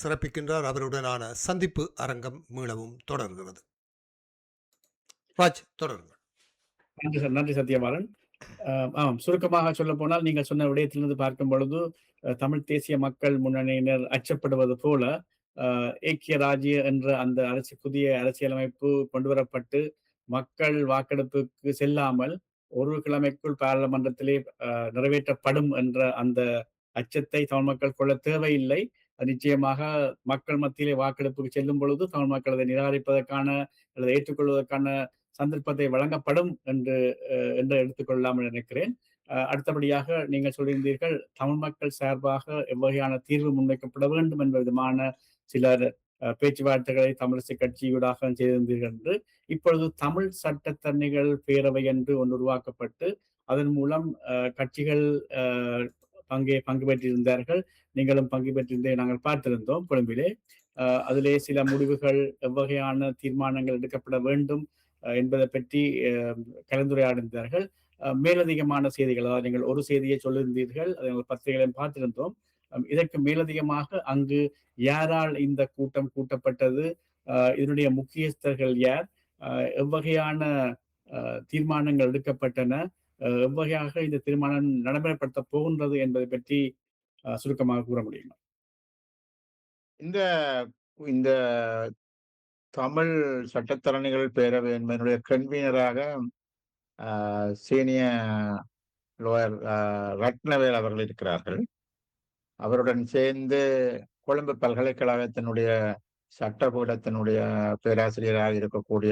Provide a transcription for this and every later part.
சிறப்பிக்கின்றார். அவருடனான சந்திப்பு அரங்கம் மீளவும் தொடர்கிறது. ராஜ், தொடருங்கள். நன்றி சத்யபாலன். ஆமாம், சுருக்கமாக சொல்லப்போனால் நீங்கள் சொன்ன விடயத்திலிருந்து பார்க்கும் பொழுது தமிழ் தேசிய மக்கள் முன்னணியினர் அச்சப்படுவது போல ஏக்கிய ராஜ்ய என்ற அந்த புதிய அரசியலமைப்பு கொண்டுவரப்பட்டு மக்கள் வாக்கெடுப்புக்கு செல்லாமல் ஒரு கிழமைக்குள் பாராளுமன்றத்திலே நிறைவேற்றப்படும் என்ற அந்த அச்சத்தை தமிழ் மக்கள் கொள்ள தேவையில்லை. நிச்சயமாக மக்கள் மத்தியிலே வாக்கெடுப்புக்கு செல்லும் பொழுது தமிழ் மக்கள் அதை நிராகரிப்பதற்கான அல்லது ஏற்றுக்கொள்வதற்கான சந்தர்ப்பத்தை வழங்கப்படும் என்று எடுத்துக்கொள்ளலாம் என்று நினைக்கிறேன். அடுத்தபடியாக நீங்கள் சொல்லியிருந்தீர்கள் தமிழ் மக்கள் சார்பாக எவ்வகையான தீர்வு முன்வைக்கப்பட வேண்டும் என்ற விதமான சிலர் பேச்சுவார்த்தைகளை தமிழிசை கட்சியூடாக செய்திருந்தீர்கள் என்று. இப்பொழுது தமிழ் சட்டத்தரணிகள் பேரவை என்று ஒன்று உருவாக்கப்பட்டு அதன் மூலம் கட்சிகள் பங்கு பெற்றிருந்தார்கள். நீங்களும் பங்கு பெற்றிருந்தே நாங்கள் பார்த்திருந்தோம் கொழும்பிலே. அதிலே சில முடிவுகள் எவ்வகையான தீர்மானங்கள் எடுக்கப்பட வேண்டும் என்பதை பற்றி கலந்துரையாடினார்கள். மேலதிகமான செய்திகள், அதாவது நீங்கள் ஒரு செய்தியை சொல்லியிருந்தீர்கள், அதை பத்திரிகைகளையும் பார்த்திருந்தோம். இதற்கு மேலதிகமாக அங்கு யாரால் இந்த கூட்டம் கூட்டப்பட்டது, இதனுடைய முக்கியஸ்தர்கள் யார், எவ்வகையான தீர்மானங்கள் எடுக்கப்பட்டன, எவ்வகையாக இந்த தீர்மானம் நடைமுறைப்படுத்த போகின்றது என்பதை பற்றி சுருக்கமாக கூற முடியுமா? இந்த தமிழ் சட்டத்தரணிகள் பேரவை என்பதனுடைய கன்வீனராக சீனியர் லோயர் ரத்னவேல் அவர்கள் இருக்கிறார்கள். அவருடன் சேர்ந்து கொழும்பு பல்கலைக்கழகத்தினுடைய சட்டபீடத்தினுடைய பேராசிரியராக இருக்கக்கூடிய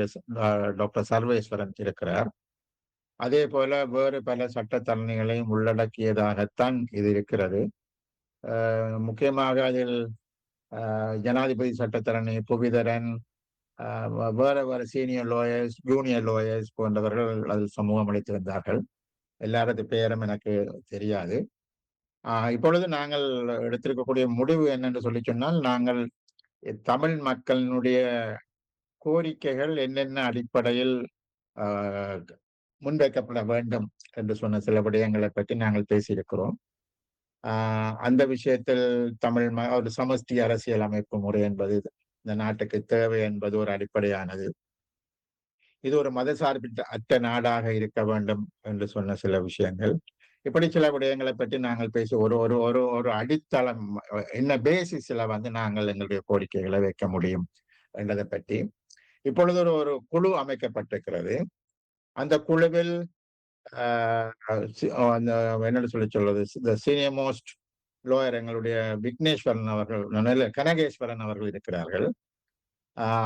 டாக்டர் சர்வேஸ்வரன் இருக்கிறார். அதே போல வேறு பல சட்டத்தரணிகளையும் உள்ளடக்கியதாகத்தான் இது இருக்கிறது. முக்கியமாக அதில் ஜனாதிபதி சட்டத்தரணி புவிதரன், வேறு சீனியர் லோயர்ஸ், ஜூனியர் லோயர்ஸ் போன்றவர்கள் அதில் சமூகம் அளித்திருந்தார்கள். எல்லாரது பெயரும் எனக்கு தெரியாது. இப்பொழுது நாங்கள் எடுத்திருக்கக்கூடிய முடிவு என்னென்று சொல்லி சொன்னால், நாங்கள் தமிழ் மக்களினுடைய கோரிக்கைகள் என்னென்ன அடிப்படையில் முன்வைக்கப்பட வேண்டும் என்று சொன்ன சில விடயங்களை பற்றி நாங்கள் பேசியிருக்கிறோம். அந்த விஷயத்தில் தமிழ் ஒரு சமஷ்டி அரசியல் அமைப்பு முறை என்பது இந்த நாட்டுக்கு தேவை என்பது ஒரு அடிப்படையானது. இது ஒரு மதசார்பற்ற நாடாக இருக்க வேண்டும் என்று சொன்ன சில விஷயங்கள், இப்படி சில விடயங்களை பற்றி நாங்கள் பேசி ஒரு ஒரு ஒரு ஒரு அடித்தளம் என்ன பேசிஸ்ல நாங்கள் எங்களுடைய கோரிக்கைகளை வைக்க முடியும் என்றதை பற்றி இப்பொழுது ஒரு குழு அமைக்கப்பட்டிருக்கிறது. அந்த குழுவில் என்னன்னு சொல்றது, இந்த சீனியர் மோஸ்ட் லோயர் எங்களுடைய விக்னேஸ்வரன் அவர்கள், கனகேஸ்வரன் அவர்கள் இருக்கிறார்கள்.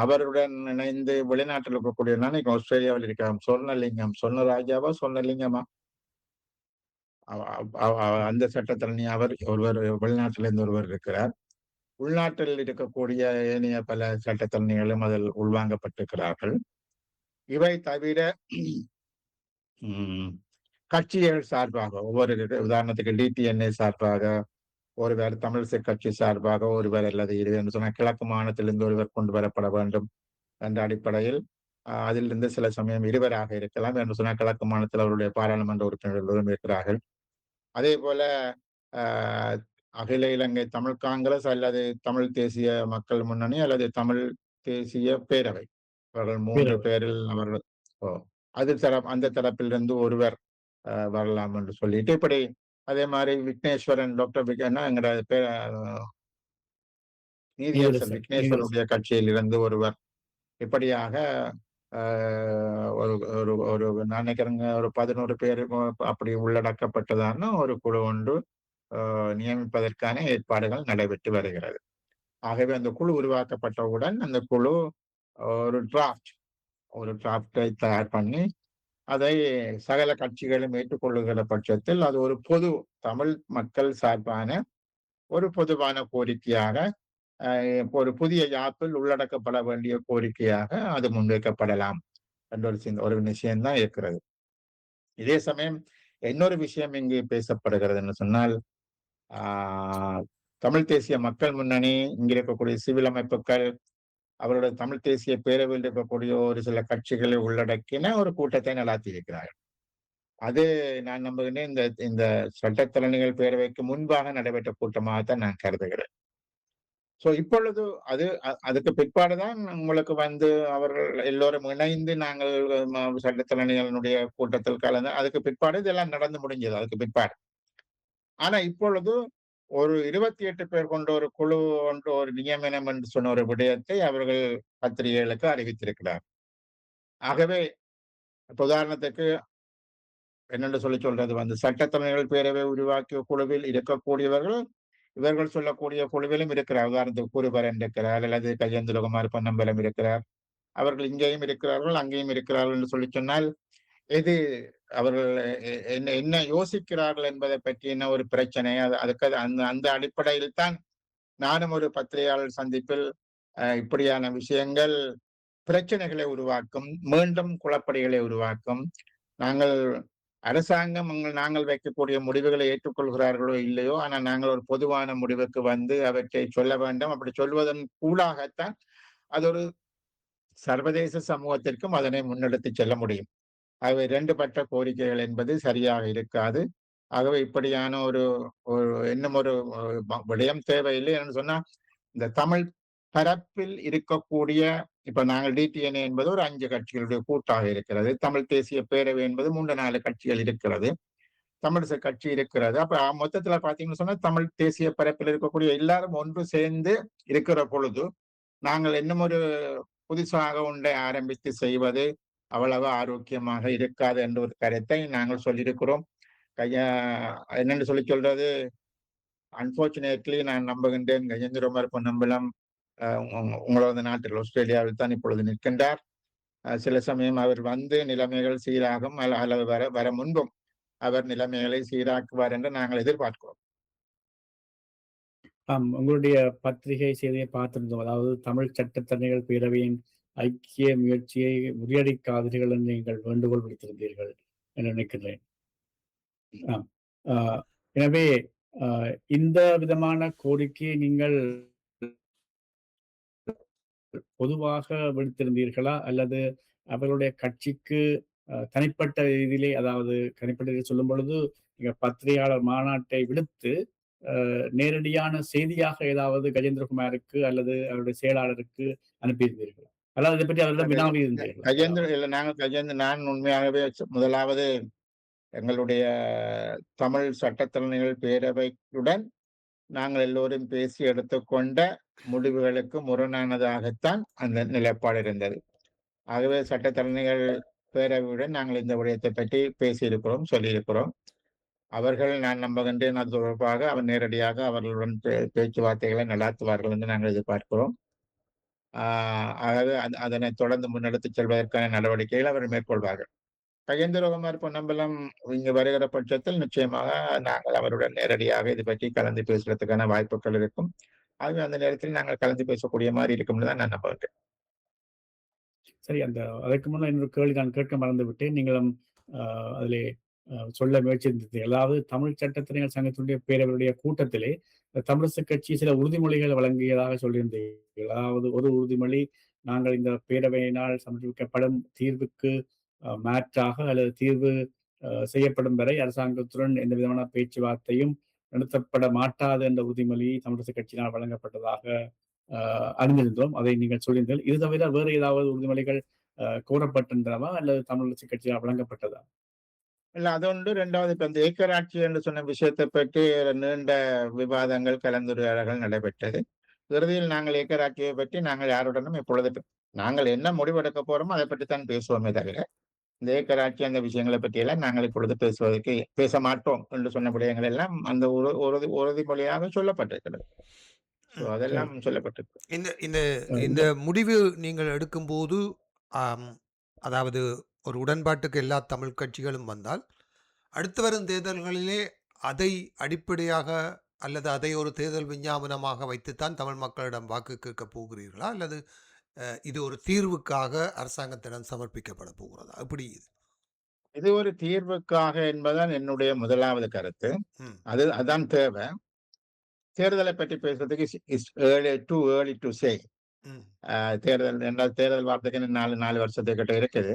அவருடன் இணைந்து வெளிநாட்டில் இருக்கக்கூடிய ஆஸ்திரேலியாவில் இருக்கிற சொர்ணராஜாவா சொர்ணலிங்கமா அந்த சட்டத்தரணி அவர் ஒருவர், வெளிநாட்டிலிருந்து ஒருவர் இருக்கிறார். உள்நாட்டில் இருக்கக்கூடிய ஏனைய பல சட்டத்தரணிகளும் அதில் உள்வாங்கப்பட்டிருக்கிறார்கள். இவை தவிர கட்சிகள் சார்பாக ஒவ்வொரு, உதாரணத்துக்கு டிடிஎன்ஏ சார்பாக ஒருவர், தமிழிசை கட்சி சார்பாக ஒருவர், அல்லது இது என்று சொன்ன கிழக்கு மாநிலத்திலிருந்து ஒருவர் கொண்டு வரப்பட வேண்டும் என்ற அடிப்படையில் அதிலிருந்து சில சமயம் இருவராக இருக்கலாம் என்று சொன்ன கிழக்கு மாநிலத்தில் அவருடைய பாராளுமன்ற உறுப்பினர்களும் இருக்கிறார்கள். அதே போல அகில இலங்கை தமிழ் காங்கிரஸ் அல்லது தமிழ் தேசிய மக்கள் முன்னணி அல்லது தமிழ் தேசிய பேரவை, அவர்கள் 3 பேரில் அவர்கள் அந்த தரப்பிலிருந்து ஒருவர் வரலாம் என்று சொல்லிட்டு இப்படி. அதே மாதிரி விக்னேஸ்வரன், டாக்டர் எங்களுடைய நீதியரசர் விக்னேஸ்வரனுடைய கட்சியில் இருந்து ஒருவர், இப்படியாக ஒரு நான் நினைக்கிறேங்க ஒரு 11 பேர் அப்படி உள்ளடக்கப்பட்டதான ஒரு குழு ஒன்று நியமிப்பதற்கான ஏற்பாடுகள் நடைபெற்று வருகிறது. ஆகவே அந்த குழு உருவாக்கப்பட்டவுடன் அந்த குழு ஒரு டிராப்டை தயார் பண்ணி அதை சகல கட்சிகளும் ஏற்றுக்கொள்ளுகிற பட்சத்தில் அது ஒரு பொது தமிழ் மக்கள் சார்பான ஒரு பொதுவான கோரிக்கையாக, ஒரு புதிய யாப்பில் உள்ளடக்கப்பட வேண்டிய கோரிக்கையாக அது முன்வைக்கப்படலாம் என்ற ஒரு விஷயம்தான் இருக்கிறது. இதே சமயம் இன்னொரு விஷயம் இங்கு பேசப்படுகிறது சொன்னால், தமிழ் தேசிய மக்கள் முன்னணி, இங்க இருக்கக்கூடிய சிவில் அமைப்புகள், அவருடைய தமிழ் தேசிய பேரவையில் இருக்கக்கூடிய ஒரு சில கட்சிகளை உள்ளடக்கின ஒரு கூட்டத்தை நடாத்தி இருக்கிறார்கள். அது நான் நம்புகிறேன் இந்த சட்டத்தரணிகள் பேரவைக்கு முன்பாக நடைபெற்ற கூட்டமாகத்தான் நான் கருதுகிறேன். இப்பொழுது அதுக்கு பிற்பாடுதான் உங்களுக்கு வந்து அவர்கள் எல்லோரும் இணைந்து நாங்கள் சட்டத்தரணிகளுடைய கூட்டத்தில் கலந்து அதுக்கு பிற்பாடு இதெல்லாம் நடந்து முடிஞ்சது அதுக்கு பிற்பாடு. ஆனா இப்பொழுது ஒரு 28 பேர் கொண்ட ஒரு குழு ஒன்று ஒரு நியமனம் என்று சொன்ன ஒரு விடயத்தை அவர்கள் பத்திரிகைகளுக்கு அறிவித்திருக்கிறார். ஆகவே இப்ப உதாரணத்துக்கு என்னென்று சொல்றது வந்து சட்டத்தரணிகள் பேரவை உருவாக்கிய குழுவில் இருக்கக்கூடியவர்கள் இவர்கள் சொல்லக்கூடிய குழுவிலும் இருக்கிறார். உதாரணத்துக்கு குருபரன் இருக்கிறார், அல்லது கையேந்திரகுமார் பொன்னம்பலம் இருக்கிறார். அவர்கள் இங்கேயும் இருக்கிறார்கள், அங்கேயும் இருக்கிறார்கள் என்று சொன்னால், எது அவர்கள் என்ன என்ன யோசிக்கிறார்கள் என்பதை பற்றின ஒரு பிரச்சனை. அதுக்கு அந்த அந்த அடிப்படையில் தான் நானும் ஒரு பத்திரிகையாளர் சந்திப்பில் இப்படியான விஷயங்கள் பிரச்சனைகளை உருவாக்கும், மீண்டும் குழப்படிகளை உருவாக்கும். நாங்கள் அரசாங்கம் நாங்கள் வைக்கக்கூடிய முடிவுகளை ஏற்றுக்கொள்கிறார்களோ இல்லையோ, ஆனால் நாங்கள் ஒரு பொதுவான முடிவுக்கு வந்து அவற்றை சொல்ல வேண்டும். அப்படி சொல்வதன் கூடாகத்தான் அது ஒரு சர்வதேச சமூகத்திற்கும் அதனை முன்னெடுத்து செல்ல முடியும். ஆகவே 2 பட்ட கோரிக்கைகள் என்பது சரியாக இருக்காது. ஆகவே இப்படியான ஒரு இன்னும் ஒரு விடயம் தேவையில்லை என்று சொன்னா, இந்த தமிழ் பரப்பில் இருக்கக்கூடிய இப்ப நாங்கள் டிடிஎன்ஏ என்பது ஒரு 5 கட்சிகளுடைய கூட்டாக இருக்கிறது. தமிழ் தேசிய பேரவை என்பது 3, 4 கட்சிகள் இருக்கிறது. தமிழிசை கட்சி இருக்கிறது. அப்ப மொத்தத்துல பாத்தீங்கன்னு சொன்னா, தமிழ் தேசிய பரப்பில் இருக்கக்கூடிய எல்லாரும் ஒன்று சேர்ந்து இருக்கிற பொழுது, நாங்கள் இன்னும் ஒரு புதுசாக ஒன்றை ஆரம்பித்து செய்வது அவ்வளவு ஆரோக்கியமாக இருக்காது என்ற ஒரு கருத்தை நாங்கள் சொல்லியிருக்கிறோம். என்னென்று சொல்றது, அன்பார்ச்சுனேட்லி நான் நம்புகின்றேன் கஜேந்திரகுமார் பொன்னம்பலம் உங்களது நாட்டில் ஆஸ்திரேலியாவில் தான் இப்பொழுது நிற்கின்றார். சில சமயம் அவர் வந்து நிலைமைகள் சீராகும் அல்லது வர முன்பும் அவர் நிலைமைகளை சீராக்குவார் என்று நாங்கள் எதிர்பார்க்கிறோம். உங்களுடைய பத்திரிகை செய்தியை பார்த்திருந்தோம். அதாவது தமிழ் சட்டத்தரணிகள் பேரவையின் ஐக்கிய முயற்சியை முறியடிக்காதீர்கள் என்று நீங்கள் வேண்டுகோள் விடுத்திருந்தீர்கள் என்று நினைக்கிறேன். எனவே இந்த விதமான கோரிக்கையை நீங்கள் பொதுவாக விடுத்திருந்தீர்களா, அல்லது அவர்களுடைய கட்சிக்கு தனிப்பட்ட ரீதியிலே, அதாவது தனிப்பட்ட சொல்லும் பொழுது நீங்க பத்திரிகையாளர் மாநாட்டை விடுத்து நேரடியான செய்தியாக ஏதாவது கஜேந்திரகுமாருக்கு அல்லது அவருடைய செயலாளருக்கு அனுப்பியிருந்தீர்களா, அல்லது அதை பற்றி அவரிடம் வினாவி இருந்தீர்களா? நான் உண்மையாகவே முதலாவது எங்களுடைய தமிழ் சட்டத்தரணிகள் பேரவையுடன் நாங்கள் எல்லோரும் பேசி எடுத்துக்கொண்ட முடிவுகளுக்கு முரணானதாகத்தான் அந்த நிலைப்பாடு இருந்தது. ஆகவே சட்டத்தரணிகள் பேரவையுடன் நாங்கள் இந்த விடயத்தை பற்றி பேசியிருக்கிறோம், சொல்லியிருக்கிறோம். அவர்கள் நான் நம்புகின்றேன் அது தொடர்பாக அவர் நேரடியாக அவர்களுடன் பேச்சுவார்த்தைகளை நடாத்துவார்கள் என்று நாங்கள் எதிர்பார்க்கிறோம். ஆகவே அதனை தொடர்ந்து முன்னெடுத்துச் செல்வதற்கான நடவடிக்கைகளை அவர் மேற்கொள்வார்கள். கஜேந்திரகுமார் பொன்னம்பலம் இங்கு வருகிற பட்சத்தில் நிச்சயமாக நாங்கள் அவருடன் நேரடியாக இது பற்றி கலந்து பேசுறதுக்கான வாய்ப்புகள் இருக்கும். ஆகவே அந்த நேரத்தில் நாங்கள் கலந்து பேசக்கூடிய மாதிரி இருக்கும்னு தான் நான் நம்புகிறேன். சரி, அதற்கு முன்னால் இன்னொரு கேள்வி நான் கேட்க மறந்து விட்டேன். நீங்களும் அதிலே சொல்ல முயற்சித்தது, அதாவது தமிழ் சட்டத்தரணிகள் சங்கத்தினுடைய பேரவையுடைய கூட்டத்திலே தமிழிசை கட்சி சில உறுதிமொழிகள் வழங்கியதாக சொல்லியிருந்தீர்கள். அதாவது ஒரு உறுதிமொழி, நாங்கள் இந்த பேரவையினால் சமர்ப்பிக்கப்படும் தீர்வுக்கு மாற்றாக அல்லது தீர்வு செய்யப்படும் வரை அரசாங்கத்துடன் எந்த விதமான பேச்சுவார்த்தையும் நடத்தப்பட மாட்டாது என்ற உறுதிமொழி தமிழிசை கட்சியினால் வழங்கப்பட்டதாக அறிந்திருந்தோம். அதை நீங்கள் சொல்லியிருந்தீர்கள். இது தவிர வேறு ஏதாவது உறுதிமொழிகள் கோரப்பட்டிருந்தனவா அல்லது தமிழிசை கட்சியால் வழங்கப்பட்டதா? இல்ல அதொன்று. 2வது இப்ப இந்த ஏக்கராட்சி என்று சொன்ன விஷயத்தை பற்றி நீண்ட விவாதங்கள், கலந்துரையாடல்கள் நடைபெற்றது. இறுதியில் நாங்கள் ஏக்கராட்சியை பற்றி நாங்கள் யாருடனும் இப்பொழுது நாங்கள் என்ன முடிவெடுக்க போறோமோ அதை பற்றித்தான் பேசுவோமே தவிர, இந்த ஏக்கராட்சி அந்த விஷயங்களை பற்றி எல்லாம் நாங்கள் இப்பொழுது பேச மாட்டோம் என்று சொன்ன விடயங்கள் எல்லாம் அந்த உறுதிமொழியாக சொல்லப்பட்டிருக்கிறது. அதெல்லாம் சொல்லப்பட்டிருக்கு. இந்த இந்த இந்த முடிவு நீங்கள் எடுக்கும்போது அதாவது ஒரு உடன்பாட்டுக்கு எல்லா தமிழ் கட்சிகளும் வந்தால் அடுத்து வரும் தேர்தல்களிலே அதை அடிப்படையாக அல்லது அதை ஒரு தேர்தல் விஞ்ஞாபனமாக வைத்துத்தான் தமிழ் மக்களிடம் வாக்கு கேட்க போகிறீர்களா, அல்லது இது ஒரு தீர்வுக்காக அரசாங்கத்திடம் சமர்ப்பிக்கப்பட போகிறதா? எப்படி இது ஒரு தீர்வுக்காக என்பதுதான் என்னுடைய முதலாவது கருத்து. அதான் தேவை. தேர்தலை பற்றி பேசுறதுக்கு too early to say. தேர்தல் வார்த்தைக்கு 4 வருஷத்துக்கிட்ட இருக்குது.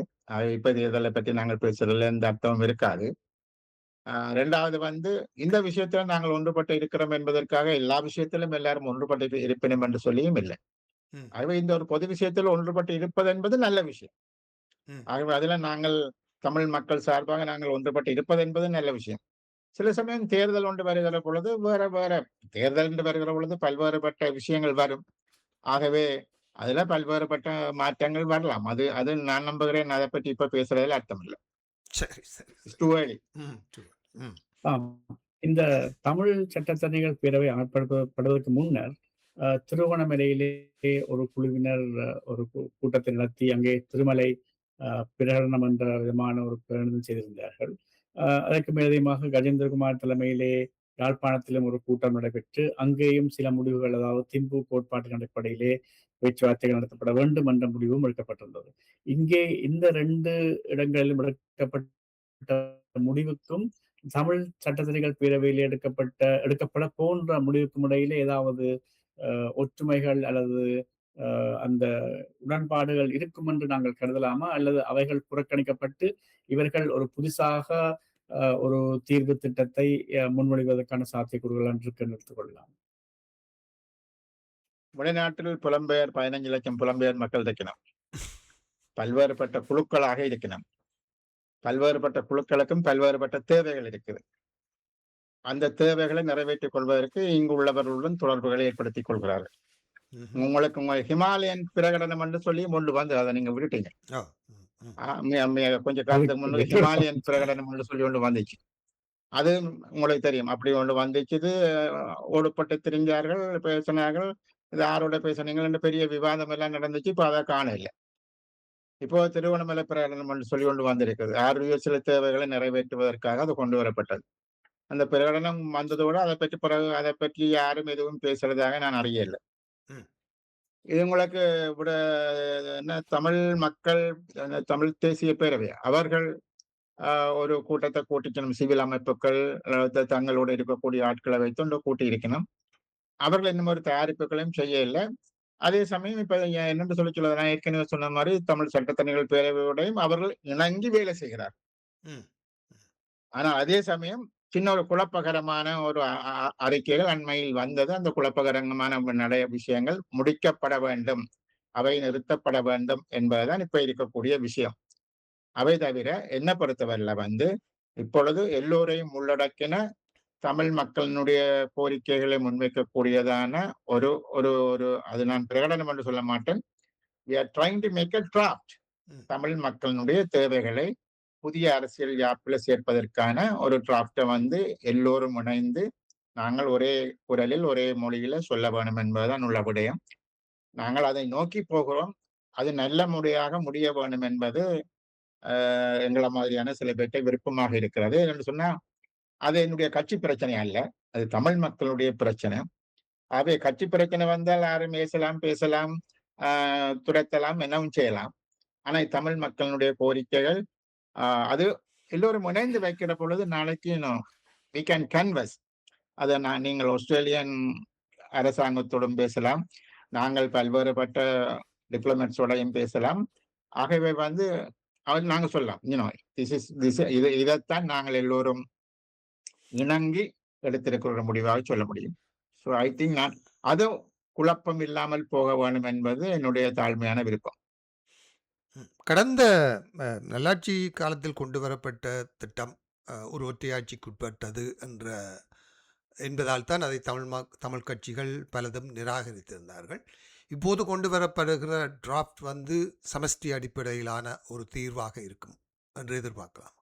இப்ப தேர்தலை பற்றி நாங்கள் பேசுறதுல எந்த அர்த்தமும் இருக்காது. இரண்டாவது வந்து இந்த விஷயத்துல நாங்கள் ஒன்றுபட்டு இருக்கிறோம் என்பதற்காக எல்லா விஷயத்திலும் எல்லாரும் ஒன்றுபட்டு இருப்பினும் என்று சொல்லியும் இல்லை. ம். ஆகவே இந்த ஒரு பொது விஷயத்தில் ஒன்றுபட்டு இருப்பது என்பது நல்ல விஷயம். ம். ஆகவே அதில நாங்கள் தமிழ் மக்கள் சார்பாக நாங்கள் ஒன்றுபட்டு இருப்பது என்பது நல்ல விஷயம். சில சமயம் தேர்தல் ஒன்று வருகிற பொழுது வேற வேற தேர்தல் என்று வருகிற பொழுது பல்வேறுபட்ட விஷயங்கள் வரும். ஆகவே அதுல பல்வேறுபட்ட மாற்றங்கள் வரலாம். அது அது நான் நம்புகிறேன். அதைப் பற்றி இப்ப பேசுறதுல அர்த்தம் இல்ல. சரி, சரி, இட்ஸ் சரி. Too early. ம். ம். ஆம். இந்த தமிழ் சட்டத்தரணிகள் பேரவை அமைப்படுவதற்கு முன்னர், திருவண்ணாமலையிலே ஒரு குழுவினர் ஒரு கூட்டத்தை நடத்தி, அங்கே திருமலை அ பிரகடனம் என்ற விதமான ஒரு பிரகடனம் செய்திருந்தார்கள். அதற்கு மேலதிகமாக கஜேந்திரகுமார் தலைமையிலே யாழ்ப்பாணத்திலும் ஒரு கூட்டம் நடைபெற்று, அங்கேயும் சில முடிவுகள், அதாவது திம்பு கோட்பாட்டின் அடிப்படையிலே பேச்சுவார்த்தைகள் நடத்தப்பட வேண்டும் என்ற முடிவும் எடுக்கப்பட்டிருந்தது. இங்கே இந்த 2 இடங்களிலும் எடுக்கப்பட்ட முடிவுக்கும் தமிழ் சட்டத்தரணிகள் பேரவையில் எடுக்கப்பட போன்ற முடிவுக்கும் இடையிலே ஏதாவது ஒற்றுமைகள் அல்லது அந்த உடன்பாடுகள் இருக்கும் என்று நாங்கள் கருதலாமா? அல்லது அவைகள் புறக்கணிக்கப்பட்டு இவர்கள் ஒரு புதிசாக ஒரு தீர்வு திட்டத்தை முன்மொழிவதற்கான சாத்தியக்கூறுகள் இருக்கு என்று எடுத்துக்கொள்ளலாம். வெளிநாட்டில் புலம்பெயர் 15,00,000 புலம்பெயர் மக்கள் இருக்கணும். பல்வேறுபட்ட குழுக்களாக இருக்கணும். பல்வேறுபட்ட குழுக்களுக்கும் பல்வேறுபட்ட தேவைகள் இருக்குது. அந்த தேவைகளை நிறைவேற்றிக் கொள்வதற்கு இங்கு உள்ளவர்களுடன் தொடர்புகளை ஏற்படுத்திக் கொள்கிறார்கள். ம்ஹ்ம். உங்களுக்கு உங்க ஹிமாலயன் பிரகடனம் என்று சொல்லி ஒன்று வந்து அதை நீங்க விட்டுட்டீங்க. ஓ! ம். ம். கொஞ்ச காலத்துக்கு முன்னுக்கு ஹிமாலயன் பிரகடனம் என்று சொல்லி ஒன்று வந்துச்சு. அது உங்களுக்கு தெரியும். அப்படி ஒன்று வந்துச்சுது. ஓடுபட்டு திரிஞ்சார்கள், பேசினார்கள். இது யாரோட பேசுனீங்கள் என்று பெரிய விவாதம் எல்லாம் நடந்துச்சு. இப்ப அத காண இல்ல. இப்போ திருவண்ணாமலை பிரகடனம் என்று சொல்லி ஒன்று வந்திருக்குது. யாருடைய சில தேவைகளை நிறைவேற்றுவதற்காக அது கொண்டு வரப்பட்டது. அந்த பிரகடனம் வந்ததோட அதைப் பற்றி பிறகு அதைப் பற்றி யாரும் எதுவும் பேசுறதாக நான் அறியல. ம். இது உங்களுக்கு விட என்ன தமிழ் மக்கள் தமிழ் தேசிய பேரவை அவர்கள் ஒரு கூட்டத்தை கூட்டிக்கணும். சிவில் அமைப்புகள் தங்களோட இருக்கக்கூடிய ஆட்களை வைத்து ஒன்று கூட்டி இருக்கணும். அவர்கள் இன்னும் ஒரு தயாரிப்புகளையும் செய்ய இல்ல. அதே சமயம் இப்ப என்னென்று சொல்லி சொல்ல நான் ஏற்கனவே சொன்ன மாதிரி தமிழ் சட்டத்தணிகள் பேரவையோடையும் அவர்கள் இணங்கி வேலை செய்கிறார். ம். ஆனா அதே சமயம் சின்ன ஒரு குழப்பகரமான ஒரு அறிக்கைகள் அண்மையில் வந்தது. அந்த குழப்பகரமான நிறைய விஷயங்கள் முடிக்கப்பட வேண்டும். அவை நிறுத்தப்பட வேண்டும் என்பதுதான் இப்ப இருக்கக்கூடிய விஷயம். அவை தவிர என்ன பொறுத்தவரையில வந்து இப்பொழுது எல்லோரையும் உள்ளடக்கின தமிழ் மக்களினுடைய கோரிக்கைகளை முன்வைக்கக்கூடியதான ஒரு ஒரு ஒரு அது நான் பிரகடனம் என்று சொல்ல மாட்டேன். We are trying to make a draft. ம். தமிழ் மக்களினுடைய தேவைகளை புதிய அரசியல் யாப்பில சேர்ப்பதற்கான ஒரு டிராப்ட வந்து எல்லோரும் இணைந்து நாங்கள் ஒரே குரலில் ஒரே மொழியில சொல்ல வேண்டும் என்பதுதான் உள்ள விடயம். நாங்கள் அதை நோக்கி போகிறோம். அது நல்ல முறையாக முடிய வேண்டும் என்பது எங்கள மாதிரியான சில பேர்ட்ட விருப்பமாக இருக்கிறது. என்று சொன்னா அது என்னுடைய கட்சி பிரச்சனை அல்ல. அது தமிழ் மக்களுடைய பிரச்சனை. ஆகவே கட்சி பிரச்சனை வந்தால் யாரும் ஏசலாம், பேசலாம், ஆ துரத்தலாம், என்னவும் செய்யலாம். ஆனா தமிழ் மக்களினுடைய கோரிக்கைகள் அது எல்லோரும் இணைந்து வைக்கிற பொழுது நாளைக்கு வி கேன் கன்வர்ஸ். அத நீங்கள் ஆஸ்திரேலியன் அரசாங்கத்தோடும் பேசலாம். நாங்கள் பல்வேறுபட்ட டிப்ளமேட்ஸோடையும் பேசலாம். ஆகவே வந்து நாங்க சொல்லலாம். இதைத்தான் நாங்கள் எல்லோரும் இணங்கி எடுத்திருக்கிற ஒரு முடிவாக சொல்ல முடியும். ஸோ ஐ திங்க் நான் அது குழப்பம் இல்லாமல் போக வேண்டும் என்பது என்னுடைய தாழ்மையான விருப்பம். கடந்த நல்லாட்சி காலத்தில் கொண்டு வரப்பட்ட திட்டம் ஒரு ஒற்றையாட்சிக்குட்பட்டது என்பதால் தான் அதை தமிழ் கட்சிகள் பலதும் நிராகரித்திருந்தார்கள். இப்போது கொண்டு வரப்படுகிற டிராஃப்ட் வந்து சமஷ்டி அடிப்படையிலான ஒரு தீர்வாக இருக்கும் என்று எதிர்பார்க்கலாம்.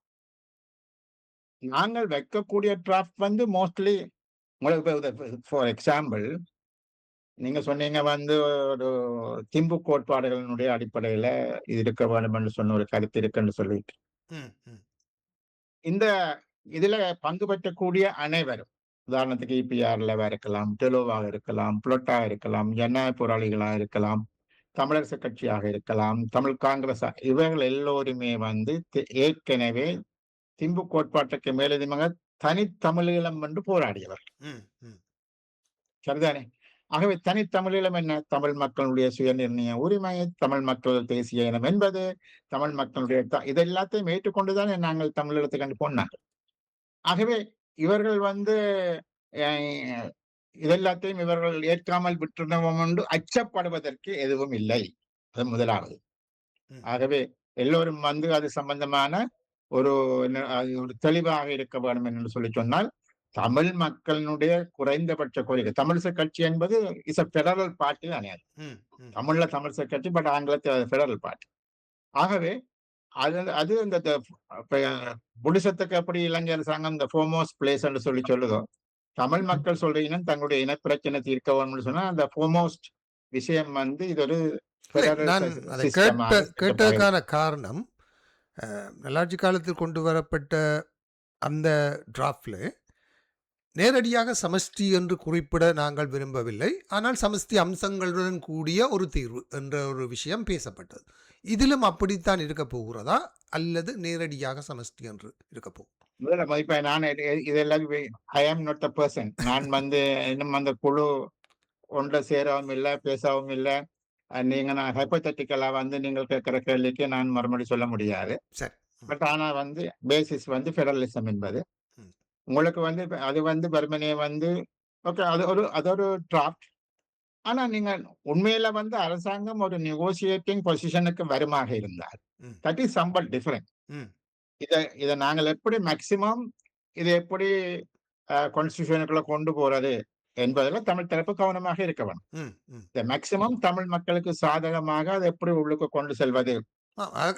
நாங்கள் வைக்கக்கூடிய டிராஃப்ட் வந்து மோஸ்ட்லி உங்களுக்கு ஃபார் எக்ஸாம்பிள் நீங்க சொன்னீங்க வந்து ஒரு திம்பு கோட்பாடுகளினுடைய அடிப்படையில இது இருக்க வேண்டும் என்று சொன்ன ஒரு கருத்து இருக்குன்னு சொல்லிட்டு. ம். ம். இந்த இதுல பங்கு பெற்றக்கூடிய அனைவரும் உதாரணத்துக்கு இபிஆர்லவா இருக்கலாம், டெலோவாக இருக்கலாம், புளொட்டா இருக்கலாம், ஜனநாயக போராளிகளா இருக்கலாம், தமிழரசு கட்சியாக இருக்கலாம், தமிழ் காங்கிரஸ் இவர்கள் எல்லோருமே வந்து ஏற்கனவே திம்பு கோட்பாட்டுக்கு மேலதிகமாக தனித்தமிழீழம் என்று போராடியவர். ம். ம். சரிதானே? ஆகவே தனித்தமிழீழம் என்ன? தமிழ் மக்களுடைய சுயநிர்ணய உரிமை, தமிழ் மக்கள் தேசிய இனம் என்பது, தமிழ் மக்களுடைய இது எல்லாத்தையும் ஏற்றுக்கொண்டுதானே நாங்கள் தமிழீழத்துக்கு போனாங்க. ஆகவே இவர்கள் வந்து அஹ், இதெல்லாத்தையும் இவர்கள் ஏற்காமல் விட்டுணவும் உண்டு, அச்சப்படுவதற்கு எதுவும் இல்லை. அது முதலாவது. ம். ஆகவே எல்லோரும் வந்து அது சம்பந்தமான ஒரு அது ஒரு தெளிவாக இருக்க வேண்டும் என்று சொல்லி சொன்னால், தமிழ் மக்களினுடைய குறைந்தபட்ச கோரிக்கை தமிழிசை கட்சி என்பது இஸ் a ஃபெடரல் பார்ட்டி தானே அது. ம். ம். தமிழ்ல தமிழிசை கட்சி, பட் ஆங்கிலத்தில் அது ஃபெடரல் பார்ட்டி. ஆகவே அது அது இந்த இப்ப புடிசத்துக்கு எப்படி இலங்கை அரசாங்கம் இந்த ஃபோர்மோஸ்ட் பிளேஸ் என்று சொல்லி சொல்லுதோ, தமிழ் மக்கள் சொல்ற இனம் தங்களுடைய இனப்பிரச்சனை தீர்க்க வேண்டும்னு சொன்னா, அந்த ஃபோர்மோஸ்ட் விஷயம் வந்து இது ஒரு இல்லை, ஃபெடரல் நான் அதை சிஸ்டமாக கேட்டதுக்கான காரணம், நல்லாட்சி காலத்தில் கொண்டு வரப்பட்ட அந்த டிராஃப்ட்ல நேரடியாக சமஷ்டி என்று குறிப்பிட நாங்கள் விரும்பவில்லை. ஆனால் சமஷ்டி அம்சங்களுடன் கூடிய ஒரு தீர்வு என்ற ஒரு விஷயம் பேசப்பட்டது. இதிலும் அப்படித்தான் இருக்கப் போகிறதா? அல்லது நேரடியாக சமஷ்டி என்று இருக்கப் போகும்? முதல்ல இப்ப நான் இதெல்லாம் ஐ ஆம் நாட் த பர்சன். நான் வந்து இன்னும் அந்த குழு ஒன்றை சேரவும் இல்லை, பேசவும் இல்லை. நீங்க நான் ஹைப்போதெட்டிக்கலா வந்து நீங்கள் கேட்கிற கேள்விக்கு நான் மறுமொழி சொல்ல முடியாது. சரி. ம். பட் ஆனா வந்து பேசிஸ் வந்து ஃபெடரலிசம் என்பது. ம். உங்களுக்கு வந்து அது வந்து வெறுமனே வந்து ஓகே, அது ஒரு டிராஃப்ட். ஆனா நீங்க உண்மையில வந்து அரசாங்கம் ஒரு நெகோசியேட்டிங் பொசிஷனுக்கு வருமாக இருந்தால், ம். That is somewhat different. ம். இத இத நாங்கள் எப்படி மேக்ஸிமம் இதை எப்படி கான்ஸ்டிடியூஷனுக்குள்ள கொண்டு போறது என்பதுல தமிழ் தரப்பு கவனமாக இருக்க வேண்டும். ம். ம். இந்த மேக்ஸிமம் தமிழ் மக்களுக்கு சாதகமாக அதை எப்படி உள்ளுக்கு கொண்டு செல்வது.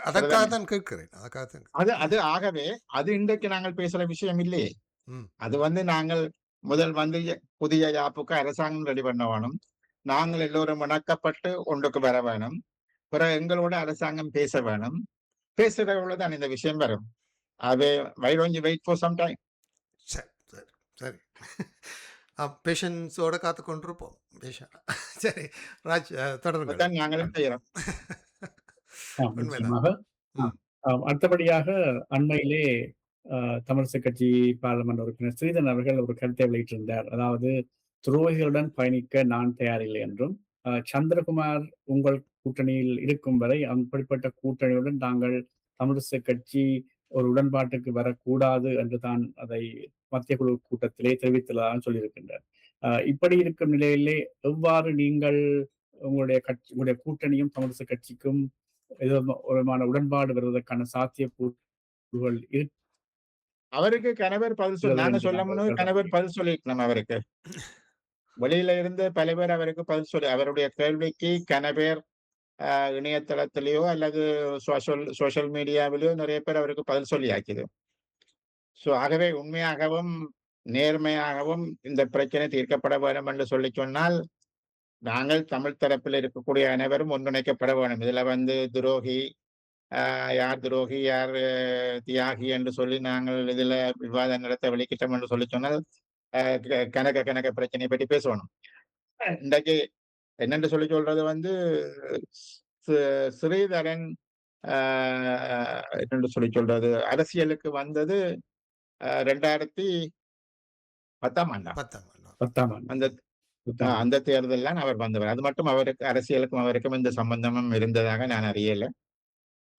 அதற்காக தான் கேட்கிறேன். அதற்காக தான் அது கேட்கிறேன். அது ஆகவே அது இன்றைக்கு நாங்கள் பேசுற விஷயம் இல்லையே. ம். அது வந்து நாங்கள் முதல் வந்து புதிய யாப்புக்கு அரசாங்கம் ரெடி பண்ண வேணும். நாங்கள் எல்லோரும் இணக்கப்பட்டு ஒன்றுக்கு வர வேணும். பிறகு எங்களோட அரசாங்கம் பேச வேணும். பேசுறவங்கள தான் இந்த விஷயம் வரும். அது why don't you wait for some time. சரி, சரி, சரி. பேஷன்ஸோட காத்து கொண்டிருப்போம். சரி, ராஜ், தொடருங்கள். அதான் நாங்களும் செய்யறோம். உண்மைதான். நிச்சயமாக. ம். அடுத்தபடியாக அண்மையிலே தமிழிசை கட்சி பாராளுமன்ற உறுப்பினர் ஸ்ரீதரன் அவர்கள் ஒரு கருத்தை வெளியிட்டிருந்தார். அதாவது துரோகிகளுடன் பயணிக்க நான் தயாரில்லை என்றும், சந்திரகுமார் உங்கள் கூட்டணியில் இருக்கும் வரை அப்படிப்பட்ட கூட்டணியுடன் தாங்கள் தமிழிசை கட்சி ஒரு உடன்பாட்டுக்கு வரக்கூடாது என்று தான் அதை மத்திய குழு கூட்டத்திலே தெரிவித்துள்ளதாக சொல்லியிருக்கின்றார். இப்படி இருக்கும் நிலையிலே எவ்வாறு நீங்கள் உங்களுடைய கூட்டணியும் தமிழிசை கட்சிக்கும் ஏதோ ஒரு விதமான உடன்பாடு வருவதற்கான சாத்தியக்கூறுகள் அவருக்கு கணவர் பதில் சொல் இருக்கிறது நாங்க என்று சொல்ல நாங்கள் முன்னு கணவர் கருதப்படுகிறோம். பதில் சொல்லியிருக்கணும் அவருக்கு. வெளியில இருந்து பல பேர் அவருக்கு பதில் சொல்லி அவருடைய கேள்விக்கு கணவர் இணையதளத்திலேயோ அல்லது சோஷியல் மீடியாவிலேயோ நிறைய பேர் அவருக்கு பதில் சொல்லியாக்கிது. சோ ஆகவே உண்மையாகவும் நேர்மையாகவும் இந்த பிரச்சனை தீர்க்கப்பட வேண்டும் என்று சொல்லி சொன்னால், நாங்கள் தமிழ் தரப்பில் இருக்கக்கூடிய அனைவரும் ஒன்றிணைக்கப்பட வேண்டும். இதுல வந்து துரோகி, யார் துரோகி, யார் தியாகி என்று சொல்லி நாங்கள் இதுல விவாதம் நடத்த வெளிக்கிட்டோம் என்று சொல்லி சொன்னால், கணக்க கணக்க பிரச்சனையை பற்றி பேசணும். இன்றைக்கு என்னென்று சொல்லி சொல்றது வந்து ஸ்ரீதரன் என்னென்று சொல்லி சொல்றது அரசியலுக்கு வந்தது 2010ஆம் ஆண்டா. 10ஆம் ஆண்டு. 10ஆம் ஆண்டு. அந்த 10ஆம் ஆண்டு. அந்த தேர்தல் தான் அவர் வந்தவர். அது மட்டும் அவருக்கு அரசியலுக்கும் அவருக்கும் எந்த சம்பந்தமும் இருந்ததாக நான் அறியல.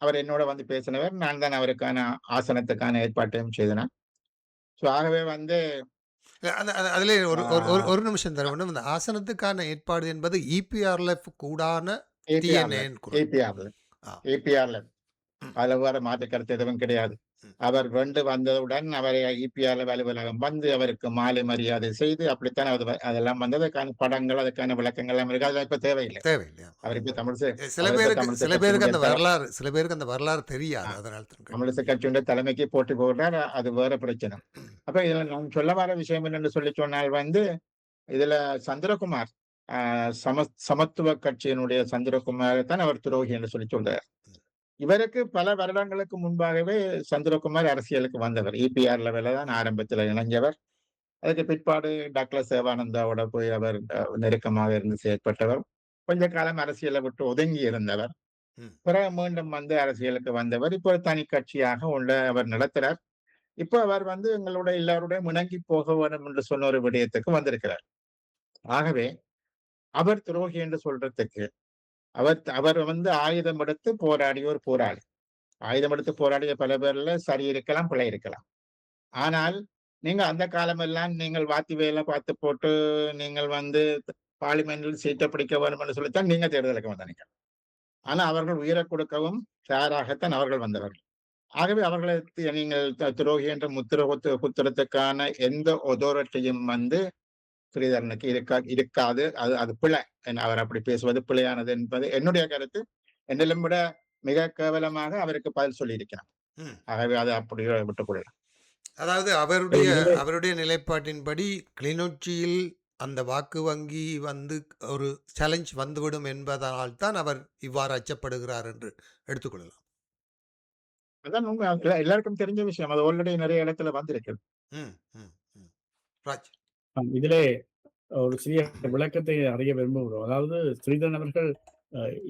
அவர் என்னோட வந்து பேசினவர். நான் தான் அவருக்கான ஆசனத்துக்கான ஏற்பாட்டையும் செய்தேன். சோ ஆகவே வந்து அதிலே ஒரு ஒரு ஒரு ஆ ஒரு நிமிஷம் தர வேண்டும். இந்த ஆசனத்துக்கான ஏற்பாடு என்பது இபிஆர்எல்எஃப் கூடான ஏபிஆர்ல டிஎன்ஏன்னு குரல். ஏபிஆர்ல ஆ. ஏபிஆர்ல ம். அதுல வேற மாற்று கருத்து எதுவும் கிடையாது. ம். அவர் வந்தவுடன் அவரை இபிஆர்ல அலுவலகம் வந்து அவருக்கு மாலை மரியாதை செய்து அப்படித்தான் அதெல்லாம் வந்து அதற்கான படங்கள், அதுக்கான விளக்கங்கள் எல்லாம் இருக்கு. அதெல்லாம் இப்ப தேவையில்லை. தேவையில்லையா? அவர் இப்ப சில அவர் இப்ப பேருக்கு தமிழிசை சில பேருக்கு கட்சியினுடைய சில பேருக்கு அந்த வரலாறு தெரியாது. ஆ. அதனால தான் கேட்டேன். தமிழிசை கட்சியுடைய தலைமைக்கு போட்டி போடுறார். அது வேற பிரச்சனை. அப்ப இதுல நான் சொல்ல வர விஷயம் என்னன்னு சொல்லி சொன்னால் வந்து, இதுல சந்திரகுமார் சமத்துவ கட்சியினுடைய சந்திரகுமார் தான் அவர் துரோகி என்று சொல்லி சொல்றார். இவருக்கு பல வருடங்களுக்கு முன்பாகவே சந்திரகுமார் அரசியலுக்கு வந்தவர். இபிஆர் லெவல்ல தான் ஆரம்பத்துல இணைஞ்சவர். அதுக்கு பிற்பாடு டாக்டர் சேவானந்தாவோட போய் அவர் நெருக்கமாக இருந்து செயற்பட்டவர். கொஞ்ச காலம் அரசியலை விட்டு ஒதுங்கி இருந்தவர். ம். பிறகு மீண்டும் வந்து அரசியலுக்கு வந்தவர். இப்போ ஒரு தனி கட்சியாக அவர் நடத்துறார். இப்ப அவர் வந்து எங்களோட எல்லாரோடையும் இணங்கி போக வேண்டும் என்று சொன்ன ஒரு விடயத்துக்கு வந்திருக்கிறார். ஆகவே அவர் துரோகி என்று சொல்றதுக்கு அவர் அவர் வந்து ஆயுதம் எடுத்து போராடிய ஒரு போராளி. ஆயுதம் எடுத்து போராடிய பல பேர்ல சரி இருக்கலாம், பிழை இருக்கலாம். ஆனால் நீங்க அந்த காலமெல்லாம் நீங்கள் வாத்தி வேலை பார்த்து போட்டு, நீங்கள் வந்து பார்லிமென்டில் சீட்ட பிடிக்க வேண்டும் என்று சொல்லித்தான் நீங்க தேர்தலுக்கு வந்தீங்க. ஆனா அவர்கள் உயிரைக் கொடுக்கவும் தயாராகத்தான் அவர்கள் வந்தவர்கள். ஆகவே அவர்களை நீங்கள் துரோகி என்ற முத்திரை குத்துறதுக்கான எந்த அதாரிட்டியும் வந்து ஸ்ரீதரனுக்கு இருக்காது. அது அது பிழை. அவர் அப்படி பேசுவது பிழையானது என்பது என்னுடைய கருத்து. என்னிலும் விட மிக கேவலமாக அவருக்கு பதில் சொல்லியிருக்கிறார். ம். ஆகவே அதை அப்படியே விட்டுக்கொள்ளலாம். அதாவது இப்ப இதிலே அவருடைய நிலைப்பாட்டின்படி கிளிநொச்சியில் அந்த வாக்கு வங்கி வந்து ஒரு சேலஞ்ச் வந்துவிடும் என்பதனால் தான் அவர் இவ்வாறு அச்சப்படுகிறார் என்று எடுத்துக்கொள்ளலாம். அதான் உண்மை. அது எல்லாருக்கும் தெரிஞ்ச விஷயம். அது ஆல்ரெடி நிறைய இடத்துல வந்திருக்கு. ம், ம், ம். ராஜ். இதிலே ஒரு சிறிய விளக்கத்தை அறிய விரும்புகிறோம். அதாவது ஸ்ரீதரன் அவர்கள்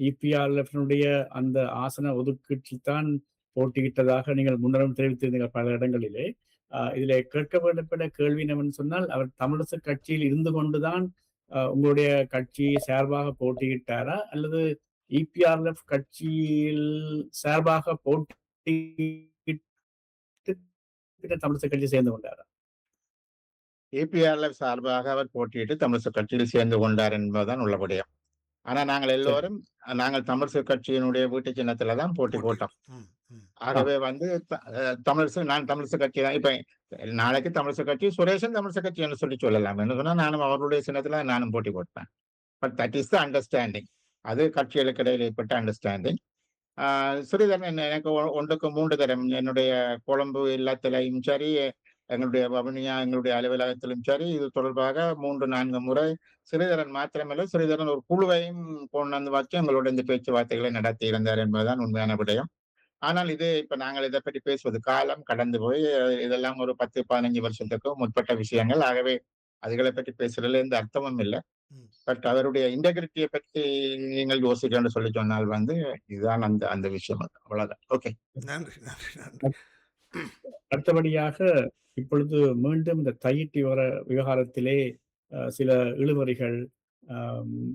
இபிஆர்எஃப்னுடைய அந்த ஆசன ஒதுக்கீட்டில் தான் போட்டியிட்டதாக நீங்கள் முன்னரும் தெரிவித்திருந்தீங்க பல இடங்களிலே. இதிலே கேட்க வேண்டப்பட்ட கேள்வி என்னவென்று சொன்னால், அவர் தமிழரசு கட்சியில் இருந்து கொண்டுதான் உங்களுடைய கட்சி சார்பாக போட்டியிட்டாரா? அல்லது இபிஆர்எஃப் கட்சியில் சார்பாக போட்டியிட்டு பின்னர் தமிழரசு கட்சியில் சேர்ந்து கொண்டாரா? ஏபிஆர்எல் சார்பாக அவர் போட்டியிட்டு தமிழிசை கட்சியில் சேர்ந்து கொண்டார் என்பதுதான் உள்ள விடயம். ஆனா நாங்கள் சரி. எல்லோரும் தமிழிசை கட்சியினுடைய வீட்டு சின்னத்துல தான் போட்டி போட்டி. போட்டோம். ம், ம். ஆகவே வந்து நான் தமிழிசை கட்சி தான். இப்ப நாளைக்கு தமிழிசை கட்சி சுரேஷன் தமிழிசை கட்சி என்று சொல்லலாம். என்ன சொன்னா நானும் அவர்களுடைய சின்னத்துல நானும் போட்டி போட்டேன். But that is the understanding. அது கட்சிகளுக்கு இடையில் ஏற்பட்ட அண்டர்ஸ்டாண்டிங். ஸ்ரீதரன் எனக்கு 1க்கு 3 தரம் என்னுடைய கொழும்பு இல்லத்திலும் சரி, எங்களுடைய வவுனியா எங்களுடைய அலுவலகத்திலும் சரி, இது தொடர்பாக 3, 4 முறை ஸ்ரீதரன் மாத்திரமல்ல, ஸ்ரீதரன் ஒரு குழுவையும் கொண்டு வந்து வச்சு எங்களோட இந்த பேச்சுவார்த்தைகளை நடத்தி இருந்தார் என்பதுதான் உண்மையான விடயம். ஆனால் இது இப்ப நாங்கள் இதைப் பற்றி பேசுவது காலம் கடந்து போய் இதெல்லாம் ஒரு 10, 15 வருஷத்துக்கு முற்பட்ட விஷயங்கள். ஆகவே அதுகளைப் பற்றி பேசுறதுல எந்த அர்த்தமும் இல்ல. ம். பட் அவருடைய இன்டெகிரிட்டிய பற்றி நீங்கள் யோசிக்கணும்னு சொல்லி சொன்னால் வந்து, இதுதான் அந்த அந்த விஷயம். அவ்வளவுதான். ஓகே. நன்றி, நன்றி, நன்றி. அடுத்தபடியாக இப்பொழுது மீண்டும் இந்த தையிட்டி விவகாரத்திலே சில இழுபறிகள்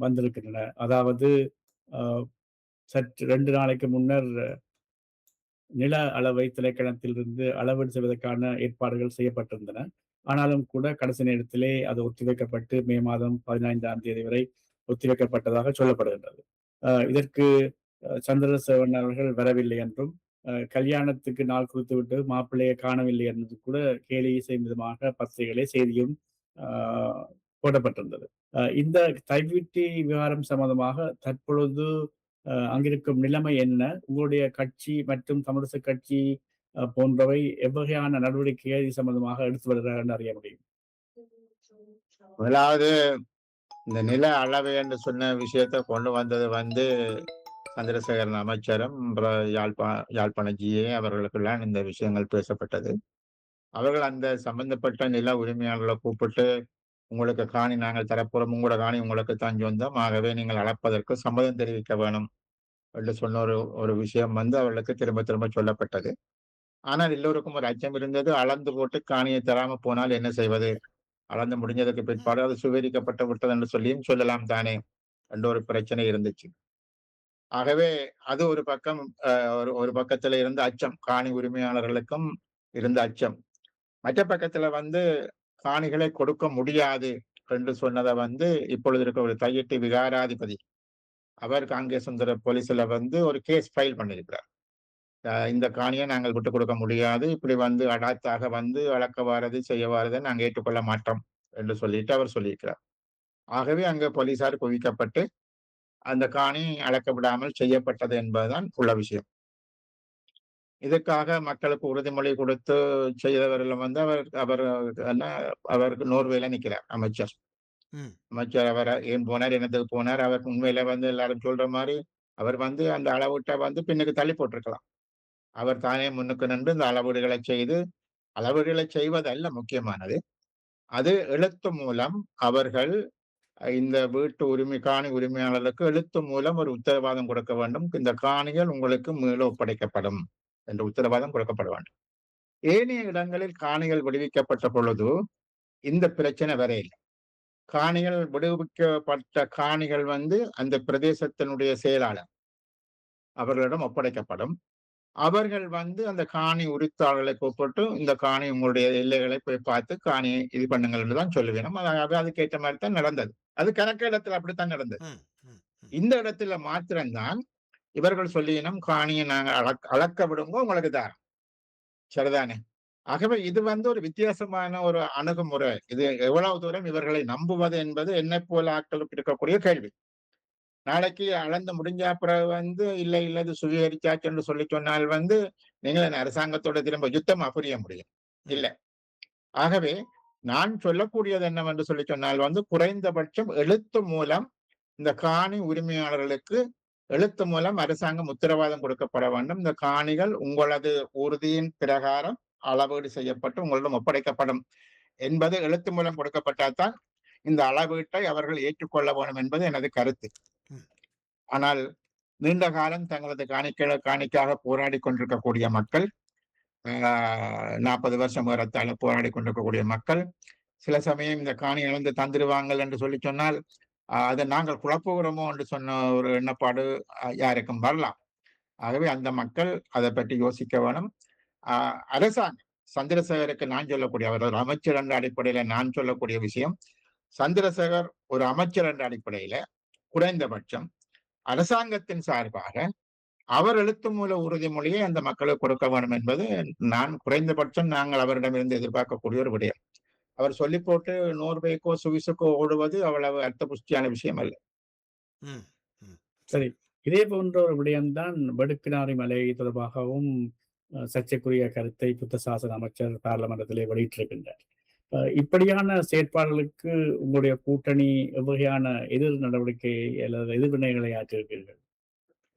வந்திருக்கின்றன. அதாவது சற்று 2 நாளைக்கு முன்னர் நில அளவை திணைக்களத்திலிருந்து அளவீடு செய்வதற்கான ஏற்பாடுகள் செய்யப்பட்டிருந்தன. ஆனாலும் கூட கடைசி நேரத்திலே அது ஒத்திவைக்கப்பட்டு மே மாதம் 15ஆம் தேதி வரை ஒத்திவைக்கப்பட்டதாக சொல்லப்படுகின்றது. இதற்கு சந்திரசேகரன் அவர்கள் வரவில்லை என்றும், கல்யாணத்துக்கு நாள் குறித்துவிட்டு மாப்பிள்ளையை காணவில்லை என்பது கூட கேலி செய்யும் விதமாக பத்திரிகையிலே செய்தியும் போடப்பட்டிருந்தது. இந்த தைவிட்டி விவகாரம் சம்பந்தமாக தற்பொழுது அங்கிருக்கும் நிலைமை என்ன? உங்களுடைய கட்சி மற்றும் தமிழிசை கட்சி போன்றவை எவ்வகையான நடவடிக்கையை இது சம்பந்தமாக எடுத்து வருகிறார்கள் என்று அறிய முடியும்? முதலாவது இந்த நில அளவை என்று சொன்ன விஷயத்த கொண்டு வந்தது வந்து சந்திரசேகரன் அமைச்சரும், அப்புறம் யாழ்ப்பாண ஜி.ஏ அவர்களுக்கெல்லாம் இந்த விஷயங்கள் பேசப்பட்டது. அவர்கள் அந்த சம்பந்தப்பட்ட நில உரிமையாளர்களை கூப்பிட்டு, உங்களுக்கு காணி நாங்கள் தரப்போறோம். உங்களோட காணி உங்களுக்கு தான் சொந்தம். ஆகவே நீங்கள் அளப்பதற்கு சம்மதம் தெரிவிக்க வேணும் என்று சொன்ன ஒரு ஒரு விஷயம் வந்து அவர்களுக்கு திரும்ப திரும்ப சொல்லப்பட்டது. ஆனால் எல்லோருக்கும் ஒரு அச்சம் இருந்தது. அளந்து போட்டு காணியை தராம போனால் என்ன செய்வது? அளந்து முடிஞ்சதுக்கு ம். பிற்பாடு அது சுவீகரிக்கப்பட்டு விட்டது என்று சொல்லியும் சொல்லலாம் தானே என்ற ஒரு பிரச்சனை இருந்துச்சு. ஆகவே அது ஒரு பக்கம் ஒரு பக்கத்துல இருந்த அச்சம். காணி உரிமையாளர்களுக்கும் இருந்த அச்சம். மற்ற பக்கத்துல வந்து காணிகளை கொடுக்க முடியாது என்று சொன்னத வந்து இப்பொழுது இருக்க ஒரு தையிட்டி விகாராதிபதி அவர் காங்கேசந்துர போலீஸ்ல வந்து ஒரு கேஸ் ஃபைல் பண்ணியிருக்கிறார். இந்த காணியை நாங்கள் விட்டுக் கொடுக்க முடியாது. இப்படி வந்து அடாத்தாக வந்து அளக்க வாரது, செய்ய வாரதை நாங்க ஏற்றுக்கொள்ள மாட்டோம் என்று சொல்லிட்டு அவர் சொல்லியிருக்கிறார். ஆகவே அங்க போலீசார் குவிக்கப்பட்டு அந்த காணி அளக்க விடாமல் செய்யப்பட்டது என்பதுதான் உள்ள விஷயம். இதற்காக மக்களுக்கு உறுதிமொழி கொடுத்து செய்தவர்கள் வந்து அவர் அவர் என்ன அவர் நோர்வேல நிக்கிறார் அமைச்சர். ம். அமைச்சர் அவர் ஏன் போனார்? என்னத்துக்கு போனார்? அவர் உண்மையில வந்து எல்லாரும் சொல்ற மாரி அவர் வந்து அந்த அளவீட்ட வந்து பின்னுக்கு தள்ளி போட்டிருக்கலாம். அவர் தானே முன்னுக்கு நின்று இந்த அளவீடுகளை செய்து அளவீடுகளை செய்வதல்ல முக்கியமானது. அது எழுத்து மூலம் அவர்கள் இந்த வீட்டு காணி உரிமையாளர்களுக்கு எழுத்து மூலம் ஒரு உத்தரவாதம் கொடுக்க வேண்டும். இந்த காணிகள் உங்களுக்கு மீள ஒப்படைக்கப்படும் என்ற உத்தரவாதம் கொடுக்கப்பட வேண்டும். ஏனைய இடங்களில் காணிகள் விடுவிக்கப்பட்ட பொழுது இந்த பிரச்சனை வரையில்லை. காணிகள் விடுவிக்கப்பட்ட காணிகள் வந்து அந்த பிரதேசத்தினுடைய செயலாளர் அவர்களிடம் ஒப்படைக்கப்படும். அவர்கள் வந்து அந்த காணி உரித்தாளர்களை கூப்பிட்டு, இந்த காணி உங்களுடைய எல்லைகளை போய் பார்த்து காணியை இது பண்ணுங்கள் என்று தான் சொல்லுவேன். அதுக்கேற்ற மாரி தான் நடந்தது. அது கணக்கெடுத்துல அப்படித்தான் நடந்தது. ம். ம். ம். இந்த இடத்துல மாத்திரம் தான் இவர்கள் சொல்லினோம், காணியை நாங்க அளக்க விடுங்கோ உங்களுக்கு தாரோம். சரிதானே? ஆகவே இது வந்து ஒரு வித்தியாசமான ஒரு அணுகுமுறை. இது எவ்வளவு தூரம் இவர்களை நம்புவது என்பது என்னைப் போல ஆட்களுக்கு இருக்கக்கூடிய கேள்வி. நாளைக்கு அளந்து முடிஞ்ச பிறகு வந்து, இல்ல, இல்ல இது சுவீகரிச்சாச்சு என்று சொல்லி சொன்னால் வந்து, நீங்கள் என்ன அரசாங்கத்தோட திரும்ப யுத்தமா புரிய முடியும்? ம். இல்ல. ஆகவே நான் சொல்லக்கூடியது என்னவென்று சொல்லி சொன்னால் வந்து, குறைந்தபட்சம் எழுத்து மூலம் இந்த காணி உரிமையாளர்களுக்கு எழுத்து மூலம் அரசாங்கம் உத்தரவாதம் கொடுக்கப்பட வேண்டும். இந்த காணிகள் உங்களது உறுதியின் பிரகாரம் அளவீடு செய்யப்பட்டு உங்களிடம் ஒப்படைக்கப்படும் என்பது எழுத்து மூலம் கொடுக்கப்பட்டால் தான் இந்த அளவீட்டை அவர்கள் ஏற்றுக்கொள்ள வேண்டும் என்பது எனது கருத்து. ம். ஆனால் நீண்ட காலம் தங்களது காணிக்காக போராடி கொண்டிருக்கக்கூடிய மக்கள், 40 வருஷம் ஏறத்தாழ போராடி கொண்டிருக்கக்கூடிய மக்கள், சில சமயம் இந்த காணி இழந்து தந்துருவாங்கள் என்று சொல்லி சொன்னால், அதை நாங்கள் குழப்புகிறோமோ என்று சொன்ன ஒரு எண்ணப்பாடு யாருக்கும் வரலாம். ஆகவே அந்த மக்கள் அதை பற்றி யோசிக்க வேணும். அரசாங்கம் சந்திரசேகருக்கு நான் சொல்லக்கூடிய, அவர் ஒரு அமைச்சர் என்ற அடிப்படையில நான் சொல்லக்கூடிய விஷயம், சந்திரசேகர் ஒரு அமைச்சர் என்ற அடிப்படையில குறைந்தபட்சம் அரசாங்கத்தின் சார்பாக அவர் எழுத்து மூல உறுதிமொழியை அந்த மக்களுக்கு கொடுக்க வேண்டும் என்பது நான் குறைந்தபட்சம் நாங்கள் அவரிடமிருந்து எதிர்பார்க்கக்கூடிய ஒரு விடயம். அவர் சொல்லி போட்டு நோர்வேக்கோ சுவிஸுக்கோ ஓடுவது அவ்வளவு அர்த்த புஷ்டியான விஷயம் அல்ல. ம். ம். சரி. இதே போன்ற ஒரு விடயம்தான் வடுக்கினாரி மலை தொடர்பாகவும் சர்ச்சைக்குரிய கருத்தை புத்த சாசன அமைச்சர் பார்லமெண்டத்திலே வெளியிட்டிருக்கின்றார். இப்படியான செயற்பாடுகளுக்கு உங்களுடைய கூட்டணி எவ்வகையான எதிர் நடவடிக்கை அல்லது எதிர்வினைகளை ஆற்றியிருக்கிறீர்கள்?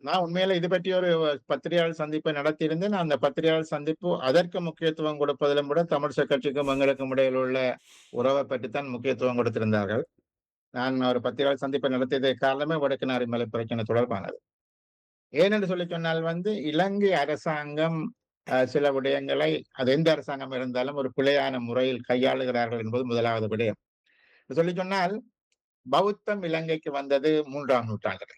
நான் உண்மையில இது பற்றி ஒரு பத்திரிகையாளர் சந்திப்பை நடத்தியிருந்தேன். அந்த பத்திரிகையாளர் சந்திப்பு அதற்கு முக்கியத்துவம் கொடுப்பதிலும் கூட தமிழிசை கட்சிக்கும் எங்களுக்கும் இடையில் உள்ள உறவை பற்றித்தான் முக்கியத்துவம் கொடுத்திருந்தார்கள். நான் ஒரு பத்திரிகையாளர் சந்திப்பை நடத்தியதற்கு காரணமே வடக்கு மலை பிரச்சனை தொடர்பானது. ஏனென்று சொல்லி சொன்னால் வந்து, இலங்கை அரசாங்கம் சில விடயங்களை, அது எந்த அரசாங்கம் இருந்தாலும் ஒரு பிழையான முறையில் கையாளுகிறார்கள் என்பது முதலாவது விடயம். சொல்லி சொன்னால், பௌத்தம் இலங்கைக்கு வந்தது 3ஆம் நூற்றாண்டு.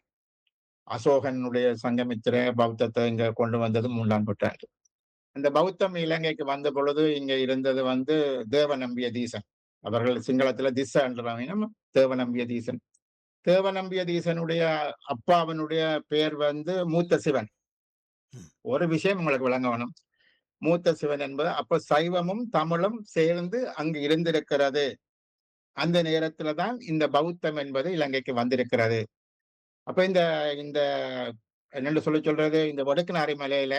அசோகனுடைய சங்கமித்திர பௌத்தத்தை இங்க கொண்டு வந்தது 3ஆம் நூற்றாண்டு. இந்த பௌத்தம் இலங்கைக்கு வந்த பொழுது இங்க இருந்தது வந்து தேவநம்பிய தீசன். அவர்கள் சிங்களத்துல திஸ்ஸ என்றவனும் தேவநம்பிய தீசன். தேவநம்பிய தீசனுடைய அப்பாவினுடைய பெயர் வந்து மூத்த சிவன். ம். ஒரு விஷயம் உங்களுக்கு விளங்க வேணும். மூத்த சிவன் என்பது அப்ப சைவமும் தமிழும் சேர்ந்து அங்கு இருந்திருக்கிறது. அந்த நேரத்துல தான் இந்த பௌத்தம் என்பது இலங்கைக்கு வந்திருக்கிறது. அப்ப இந்த இந்த என்னென்று சொல்றது, இந்த வடுக்குநாரி மலையில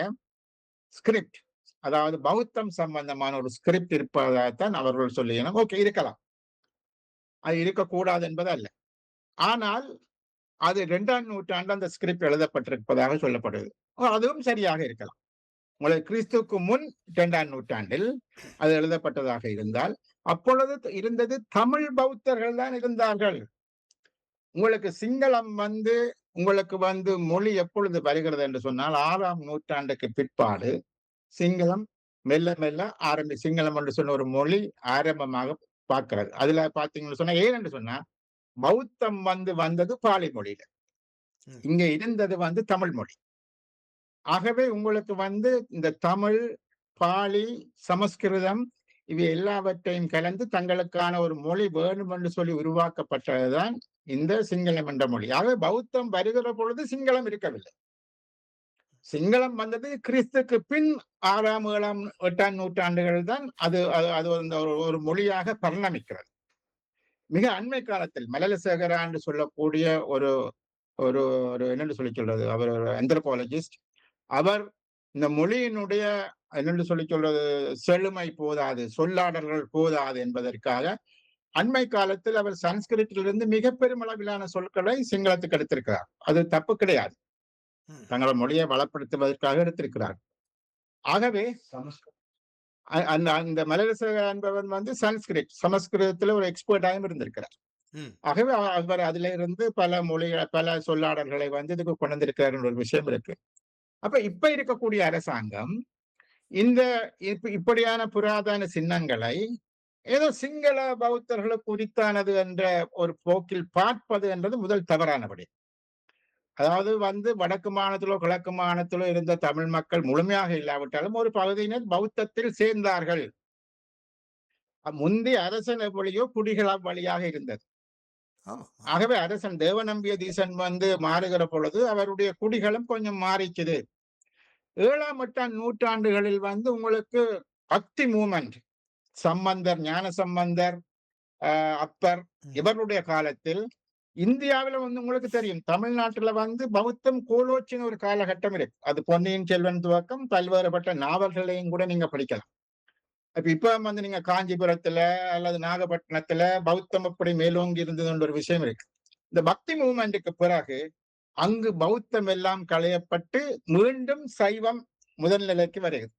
ஸ்கிரிப்ட், அதாவது பௌத்தம் சம்பந்தமான ஒரு ஸ்கிரிப்ட் இருப்பதாகத்தான் அவர்கள் சொல்லியணும். ஓகே, இருக்கலாம். அது இருக்கக்கூடாது என்பது அல்ல. ஆனால் அது 2ஆம் நூற்றாண்டு அந்த ஸ்கிரிப்ட் எழுதப்பட்டிருப்பதாக சொல்லப்படுது. அதுவும் சரியாக இருக்கலாம். உங்களுக்கு கிறிஸ்துவுக்கு முன் 2ஆம் நூற்றாண்டில் அது எழுதப்பட்டதாக இருந்தால், அப்பொழுது இருந்தது தமிழ் பௌத்தர்கள் தான் இருந்தார்கள். உங்களுக்கு சிங்களம் வந்து உங்களுக்கு வந்து மொழி எப்பொழுது வருகிறது என்று சொன்னால் 6ஆம் நூற்றாண்டுக்கு பிற்பாடு சிங்களம் மெல்ல மெல்ல சிங்களம் என்று சொன்ன ஒரு மொழி ஆரம்பமாக பார்க்கிறது. அதுல பாத்தீங்கன்னு சொன்னா, ஏன் என்று சொன்னா, பௌத்தம் வந்தது பாலி மொழியில, ம். இங்க இருந்தது வந்து தமிழ் மொழி. ஆகவே உங்களுக்கு வந்து இந்த தமிழ், பாலி, சமஸ்கிருதம் இவை எல்லாவற்றையும் கலந்து தங்களுக்கான ஒரு மொழி வேணும் என்று சொல்லி உருவாக்கப்பட்டதுதான் இந்த சிங்களம் என்ற மொழி. ஆகவே பௌத்தம் வருகிற பொழுது சிங்களம் இருக்கவில்லை. சிங்களம் வந்தது கிறிஸ்துக்கு பின் 6ஆம், 7ஆம், 8ஆம் நூற்றாண்டுகள் தான் அது அது ஒரு மொழியாக பரிணமிக்கிறது. மிக அண்மை காலத்தில் மலலசேகரா என்று சொல்லக்கூடிய ஒரு ஒரு ஒரு என்னென்று சொல்றது, அவர் ஒரு ஆந்த்ரோபாலஜிஸ்ட். அவர் இந்த மொழியினுடைய என்னென்று சொல்றது, செழுமை போதாது, சொல்லாடல்கள் போதாது என்பதற்காக அண்மை காலத்தில் அவர் சன்ஸ்கிரிட்டிலிருந்து மிக பெருமளவிலான சொற்களை சிங்களத்துக்கு எடுத்திருக்கிறார். அது தப்பு கிடையாது. ம். தங்கள் மொழியை வளப்படுத்துவதற்காக எடுத்திருக்கிறார். ஆகவே அந்த அந்த மலரசேகர் என்பவன் வந்து சன்ஸ்கிரிட், சமஸ்கிருதத்துல ஒரு எக்ஸ்பர்ட்டாயும் இருந்திருக்கிறார். ம். ஆகவே அவர் அதுல இருந்து பல மொழிகள், பல சொல்லாடல்களை வந்து இதுக்கு கொண்டு வந்திருக்கிறார் ஒரு விஷயம் இருக்கு. அப்ப இப்ப இருக்கக்கூடிய அரசாங்கம் இந்த இப்படியான புராதன சின்னங்களை ஏதோ சிங்கள பௌத்தர்களுக்கு உரித்தானது என்ற ஒரு போக்கில் பார்ப்பது என்றது முதல் தவறானபடி. அதாவது வந்து வடக்கு மாநிலத்திலோ கிழக்கு மாநிலத்திலோ இருந்த தமிழ் மக்கள் முழுமையாக இல்லாவிட்டாலும் ஒரு பகுதியினர் பௌத்தத்தில் சேர்ந்தார்கள். முந்தைய அரசன் எப்படியோ குடிகள வழியாக இருந்தது. ஆமா. ஆகவே அரசன் தேவநம்பிய தீசன் வந்து மாறுகிற பொழுது அவருடைய குடிகளும் கொஞ்சம் மாறிச்சுது. 7ஆம் 8ஆம் நூற்றாண்டுகளில் வந்து உங்களுக்கு பக்தி மூவ்மெண்ட் சம்பந்தர், ஞான சம்பந்தர், அப்பர் ம். இவர்களுடைய காலத்தில் இந்தியாவில வந்து உங்களுக்கு தெரியும். தமிழ்நாட்டுல வந்து பௌத்தம் கோலோச்சின ஒரு காலகட்டம் இருக்கு. அது பொன்னியின் செல்வன் துவக்கம் பல்வேறுபட்ட நாவல்களையும் கூட நீங்க படிக்கலாம். இப்ப வந்து நீங்க காஞ்சிபுரத்துல அல்லது நாகப்பட்டினத்துல பௌத்தம் எப்படி மேலோங்கி இருந்ததுன்ற ஒரு விஷயம் இருக்கு. இந்த பக்தி மூவ்மெண்ட்டுக்கு பிறகு அங்கு பௌத்தம் எல்லாம் களையப்பட்டு மீண்டும் சைவம் முதல் நிலைக்கு வருகிறது.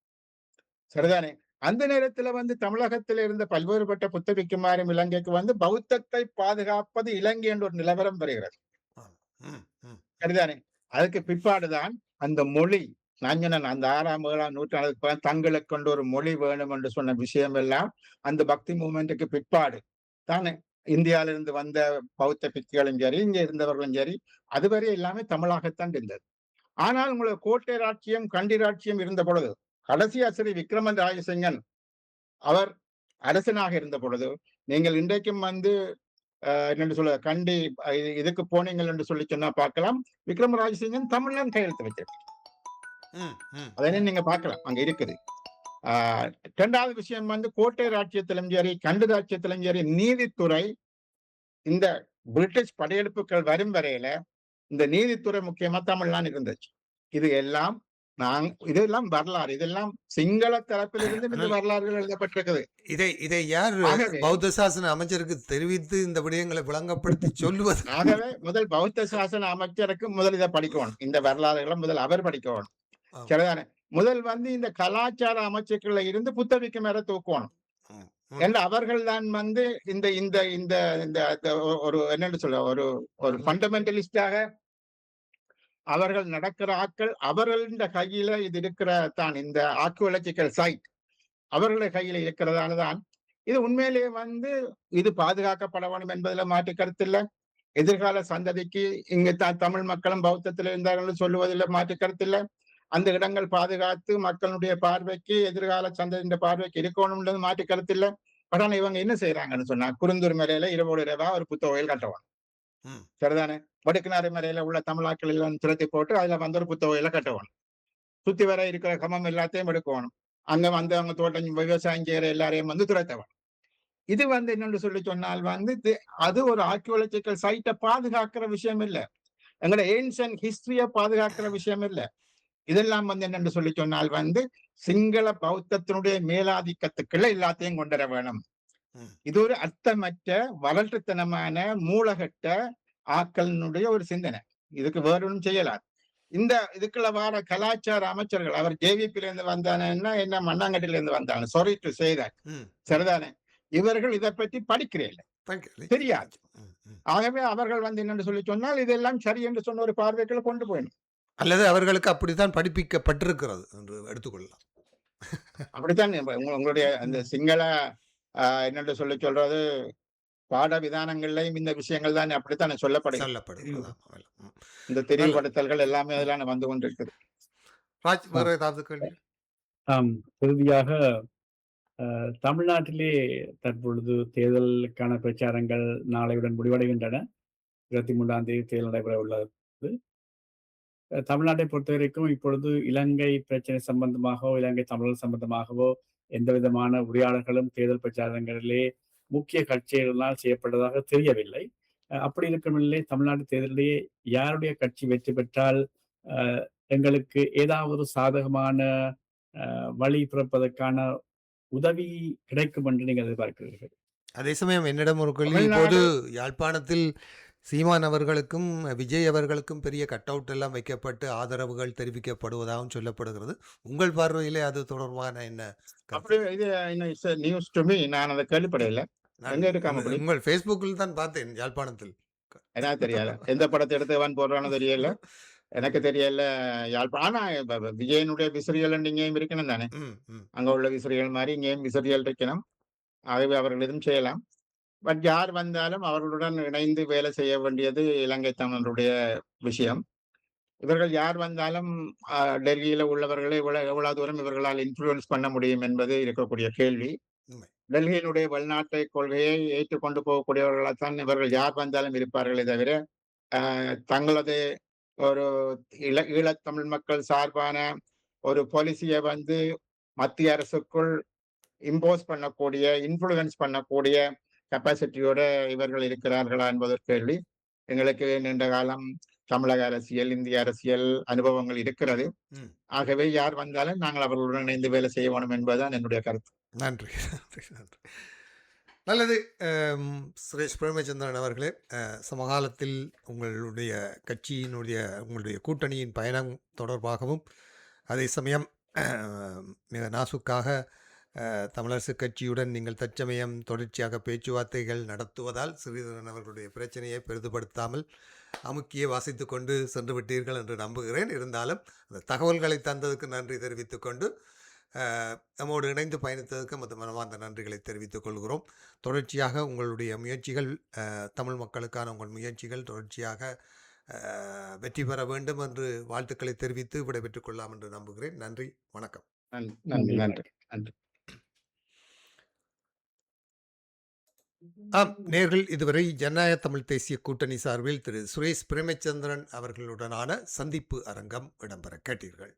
சரிதானே? அந்த நேரத்துல வந்து தமிழகத்தில் இருந்த பல்வேறுபட்ட புத்தபிக்குமாரும் இலங்கைக்கு வந்து பௌத்தத்தை பாதுகாப்பது இலங்கை என்ற ஒரு நிலவரம் வருகிறது. ஆமா. ம். ம். சரிதானே? அதுக்கு பிற்பாடுதான் அந்த மொழி நான் சொன்னேன் அந்த 6ஆம் 7ஆம் நூற்றாண்டுக்கு தங்களுக்கு கொண்டு ஒரு மொழி வேணும் என்று சொன்ன விஷயம் எல்லாம் அந்த பக்தி மூவ்மெண்ட்டுக்கு பிற்பாடு தானே இந்தியாவில இருந்து வந்த பௌத்த பிக்குகளும் சரி, இங்க இருந்தவர்களும் சரி, அதுவரை எல்லாமே தமிழாகத்தான் இருந்தது. ஆனால் உங்களுக்கு கோட்டை ராட்சியம், கண்டி ராட்சியம் இருந்த பொழுது, கடைசியா ஸ்ரீ விக்ரமன் ராஜசிங்கன் அவர் அரசனாக இருந்த பொழுது, நீங்கள் இன்றைக்கும் வந்து என்னன்னு சொல்ல கண்டி இதுக்கு போனீங்கள் என்று சொல்லி சொன்னா பார்க்கலாம். விக்ரம ராஜசிங்கன் தமிழ்ல கையெழுத்து வச்சிருக்கார். ம். ம். அதனை நீங்க பார்க்கலாம். அங்க இருக்குது. ஆ 2வது விஷயம் வந்து கோட்டை ராட்சியத்திலும் சரி, கண்டு ராட்சியத்திலும் சரி நீதித்துறை இந்த பிரிட்டிஷ் படையெடுப்புகள் வரும் வரையில இந்த நீதித்துறை முக்கியமா தமிழ்லாம் இருந்துச்சு. இது எல்லாம் இதெல்லாம் வரலாறு. இதெல்லாம் சிங்கள தரப்பிலிருந்து இந்த ஆனால் வரலாறுகள் எழுதப்பட்டிருக்குது. இதை யார் ஆகவே பௌத்த சாசன அமைச்சருக்கு தெரிவித்து இந்த விடயங்களை விளங்கப்படுத்தி சொல்லுவது? ஆகவே முதல் பௌத்த சாசன அமைச்சருக்கு முதல் இதை படிக்கணும். இந்த வரலாறுகளை முதல் அவர் படிக்கணும். ஆமா. சரிதானே? முதல் வந்து இந்த கலாச்சார அமைச்சுக்குள்ள இருந்து புத்தபிக்கு மேல தூக்கணும். ம். ம். ஏன்னா அவர்கள் தான் வந்து இந்த இந்த இந்த இந்த ஒரு என்னன்னு சொல்ல ஒரு ஒரு ஃபண்டமெண்டலிஸ்டாக அவர்கள் நடக்கிற ஆட்கள் அவர்கள கையில இது இருக்கிற தான் இந்த ஆர்க்கியோலஜிக்கல் சைட் அவர்களுடைய கையில இருக்கிறதால தான் இது உண்மையிலேயே வந்து இது பாதுகாக்கப்பட வேண்டும் என்பதுல மாற்று கருத்து இல்ல. எதிர்கால சந்ததிக்கு இங்க தமிழ் மக்களும் பௌத்தத்தில் இருந்தார்கள் சொல்லுவதில் மாற்று கருத்து இல்ல. அந்த இடங்கள் பாதுகாத்து மக்களுடைய பார்வைக்கு எதிர்கால சந்ததியின் பார்வைக்கு இருக்கணும்ன்றது மாற்று கருத்து இல்ல. ஆனா இவங்க என்ன செய்யறாங்கன்னு சொன்னா குருந்தூர் மேலையில இரவோடு இரவா ஒரு புத்தகங்கள் கட்டுவாங்க. ம். சரிதானே? வடக்குநாறு மேலையில உள்ள தமிழாக்கள் எல்லாம் திரட்டி போட்டு அதுல வந்து ஒரு புத்தகையில கட்டுவாங்க. சுத்தி வர இருக்கிற கமம் எல்லாத்தையும் எடுக்கணும். அங்க வந்து அவங்க தோட்டம் விவசாயம் செய்யற எல்லாரையும் வந்து துரத்தவன். இது வந்து என்னன்னு சொல்லி சொன்னால் வந்து அது ஒரு ஆர்க்கியோலஜிக்கல் சைட்டை பாதுகாக்கிற விஷயம் இல்ல. எங்களோட ஏன்ஷியன்ட் ஹிஸ்டரிய பாதுகாக்கிற விஷயம் இல்ல. இதெல்லாம் வந்து என்னன்னு சொல்லி சொன்னால் வந்து சிங்கள பௌத்தத்தினுடைய மேலாதிக்கத்துக்குள்ள எல்லாத்தையும் கொண்டு வர வேணும். ம். இது ஒரு அர்த்தமற்ற வளர்ச்சித்தனமான மூலகட்ட ஆக்களினுடைய ஒரு சிந்தனை. இதுக்கு வேற ஒன்றும் செய்யலாம். இந்த இதுக்குள்ள வர கலாச்சார அமைச்சர்கள் அவர் ஜேவிபில இருந்து வந்தானேன்னா என்ன மண்ணாங்கட்டில இருந்து வந்தாங்க. Sorry to say that. ம். சரிதானே? இவர்கள் இதை பற்றி படிக்கிறேன் தெரியாது. ம். ம். ஆகவே அவர்கள் வந்து என்னென்று சொல்லி சொன்னால் இதெல்லாம் சரி என்று சொன்ன ஒரு பார்வைக்குள்ள கொண்டு போயிடும். அல்லது அவர்களுக்கு அப்படித்தான் படிப்பிக்கப்பட்டிருக்கிறது என்று எடுத்துக்கொள்ளலாம். அப்படித்தான் உங்களுடைய அந்த ம். சிங்கள என்னென்று சொல்லி சொல்றது பாட விதானங்கள்லயும் இந்த விஷயங்கள் தான் அப்படித்தானே சொல்லப்படுகிறது. சொல்லப்படுகிறது. ம். இந்த நல்ல தெளிவுபடுத்தல்கள் எல்லாமே அதெல்லாம் வந்து கொண்டிருக்குது. ராஜ் ஆ, வேற ஏதாவது கேள்வி? ஆம். இறுதியாக தமிழ்நாட்டிலே தற்பொழுது தேர்தலுக்கான பிரச்சாரங்கள் நாளையுடன் முடிவடைகின்றன. 23ஆம் தேதி தேர்தல் நடைபெற உள்ளது. தமிழ்நாட்டை பொறுத்தவரைக்கும் இப்பொழுது இலங்கை பிரச்சனை சம்பந்தமாகவோ, இலங்கை தமிழர் சம்பந்தமாகவோ எந்த விதமான உரையாடல்களும் தேர்தல் பிரச்சாரங்களிலே முக்கிய கட்சிகளால் செய்யப்பட்டதாக தெரியவில்லை. அப்படி இருக்கும் நிலையிலே தமிழ்நாடு தேர்தலிலே யாருடைய கட்சி வெற்றி பெற்றால் எங்களுக்கு ஏதாவது சாதகமான வழி பிறப்பதற்கான உதவி கிடைக்கும் என்று நீங்கள் எதிர்பார்க்கிறீர்கள்? அதே சமயம் என்னிடம் ஒரு கேள்வி. இப்போது தமிழ்நாடு யாழ்ப்பாணத்தில் சீமான் அவர்களுக்கும் விஜய் அவர்களுக்கும் பெரிய கட் அவுட் எல்லாம் வைக்கப்பட்டு ஆதரவுகள் தெரிவிக்கப்படுவதாகவும் சொல்லப்படுகிறது. உங்கள் பார்வையிலே அது தொடர்பான என்ன அப்படி கருத்து? இது நியூஸ் டு மீ நான் அதை கேள்விப்படையில. நான் எங்க இருக்காம அப்படி உங்கள் ஃபேஸ்புக்கில் தான் பார்த்தேன் யாழ்ப்பாணத்தில். என்ன தெரியல. எந்த படத்தை எடுத்து போடுறான்னு தெரியல. எனக்கு தெரியல. யாழ்ப்பாணம் ஆனா விஜயனுடைய விசிறிகள் இங்கேயும் இருக்கணும் தானே. ம். ம். அங்க உள்ள விசிறிகள் மாதிரி இங்கேயும் விசிறிகள் இருக்கணும். ஆகவே அவர்கள் எதுவும் செய்யலாம். பட் யார் வந்தாலும் அவர்களுடன் இணைந்து வேலை செய்ய வேண்டியது இலங்கை தமிழருடைய விஷயம். இவர்கள் யார் வந்தாலும் டெல்லியில உள்ளவர்களை எவ்வளவு தூரம் இவர்களால் இன்ஃப்ளூயன்ஸ் பண்ண முடியும் என்பது இருக்கக்கூடிய கேள்வி. உண்மை. டெல்லியினுடைய வெளிநாட்டு கொள்கையை ஏற்றுக்கொண்டு போகக்கூடியவர்களாத்தான் இவர்கள் யார் வந்தாலும் இருப்பார்களே தவிர, தங்களது ஒரு ஈழத்தமிழ் மக்கள் சார்பான ஒரு பாலிசிய வந்து மத்திய அரசுக்குள் இம்போஸ் பண்ணக்கூடிய, இன்ஃப்ளூயன்ஸ் பண்ணக்கூடிய கெப்பாசிட்டியோட இவர்கள் இருக்கிறார்களா என்பது ஒரு கேள்வி. எங்களுக்கு நீண்ட காலம் தமிழக அரசியல், இந்திய அரசியல் அனுபவங்கள் இருக்கிறது. ம். ஆகவே யார் வந்தாலும் நாங்கள் அவர்களுடன் இணைந்து வேலை செய்ய வேணும் என்பதுதான் என்னுடைய கருத்து. நன்றி. நன்றி. நன்றி. நல்லது. சுரேஷ் பிரேமச்சந்திரன் அவர்களே, சமகாலத்தில் உங்களுடைய கட்சியினுடைய உங்களுடைய கூட்டணியின் பயணம் தொடர்பாகவும், அதே சமயம் மிக நாசுக்காக தமிழரசு கட்சியுடன் நீங்கள் தற்சமயம் தொடர்ச்சியாக பேச்சுவார்த்தைகள் நடத்துவதால் ஸ்ரீதரன் அவர்களுடைய பிரச்சனையை பெரிதுபடுத்தாமல் அமுக்கியே வாசித்து கொண்டு சென்று விட்டீர்கள் என்று நம்புகிறேன். இருந்தாலும் அந்த தகவல்களை தந்ததுக்கு நன்றி தெரிவித்துக் கொண்டு நம்மோடு இணைந்து பயணித்ததுக்கு மனமார்ந்த நன்றிகளை தெரிவித்துக் கொள்கிறோம். தொடர்ச்சியாக உங்களுடைய முயற்சிகள், தமிழ் மக்களுக்கான உங்கள் முயற்சிகள் தொடர்ச்சியாக வெற்றி பெற வேண்டும் என்று வாழ்த்துக்களை தெரிவித்து விடைபெற்றுக் கொள்ளலாம் என்று நம்புகிறேன். நன்றி, வணக்கம். நன்றி, நன்றி, நன்றி. நேர்கள் இதுவரை ஜனநாயக தமிழ் தேசிய கூட்டணி சார்பில் திரு சுரேஷ் பிரேமச்சந்திரன் அவர்களுடனான சந்திப்பு அரங்கம் இடம்பெற கேட்டீர்கள்.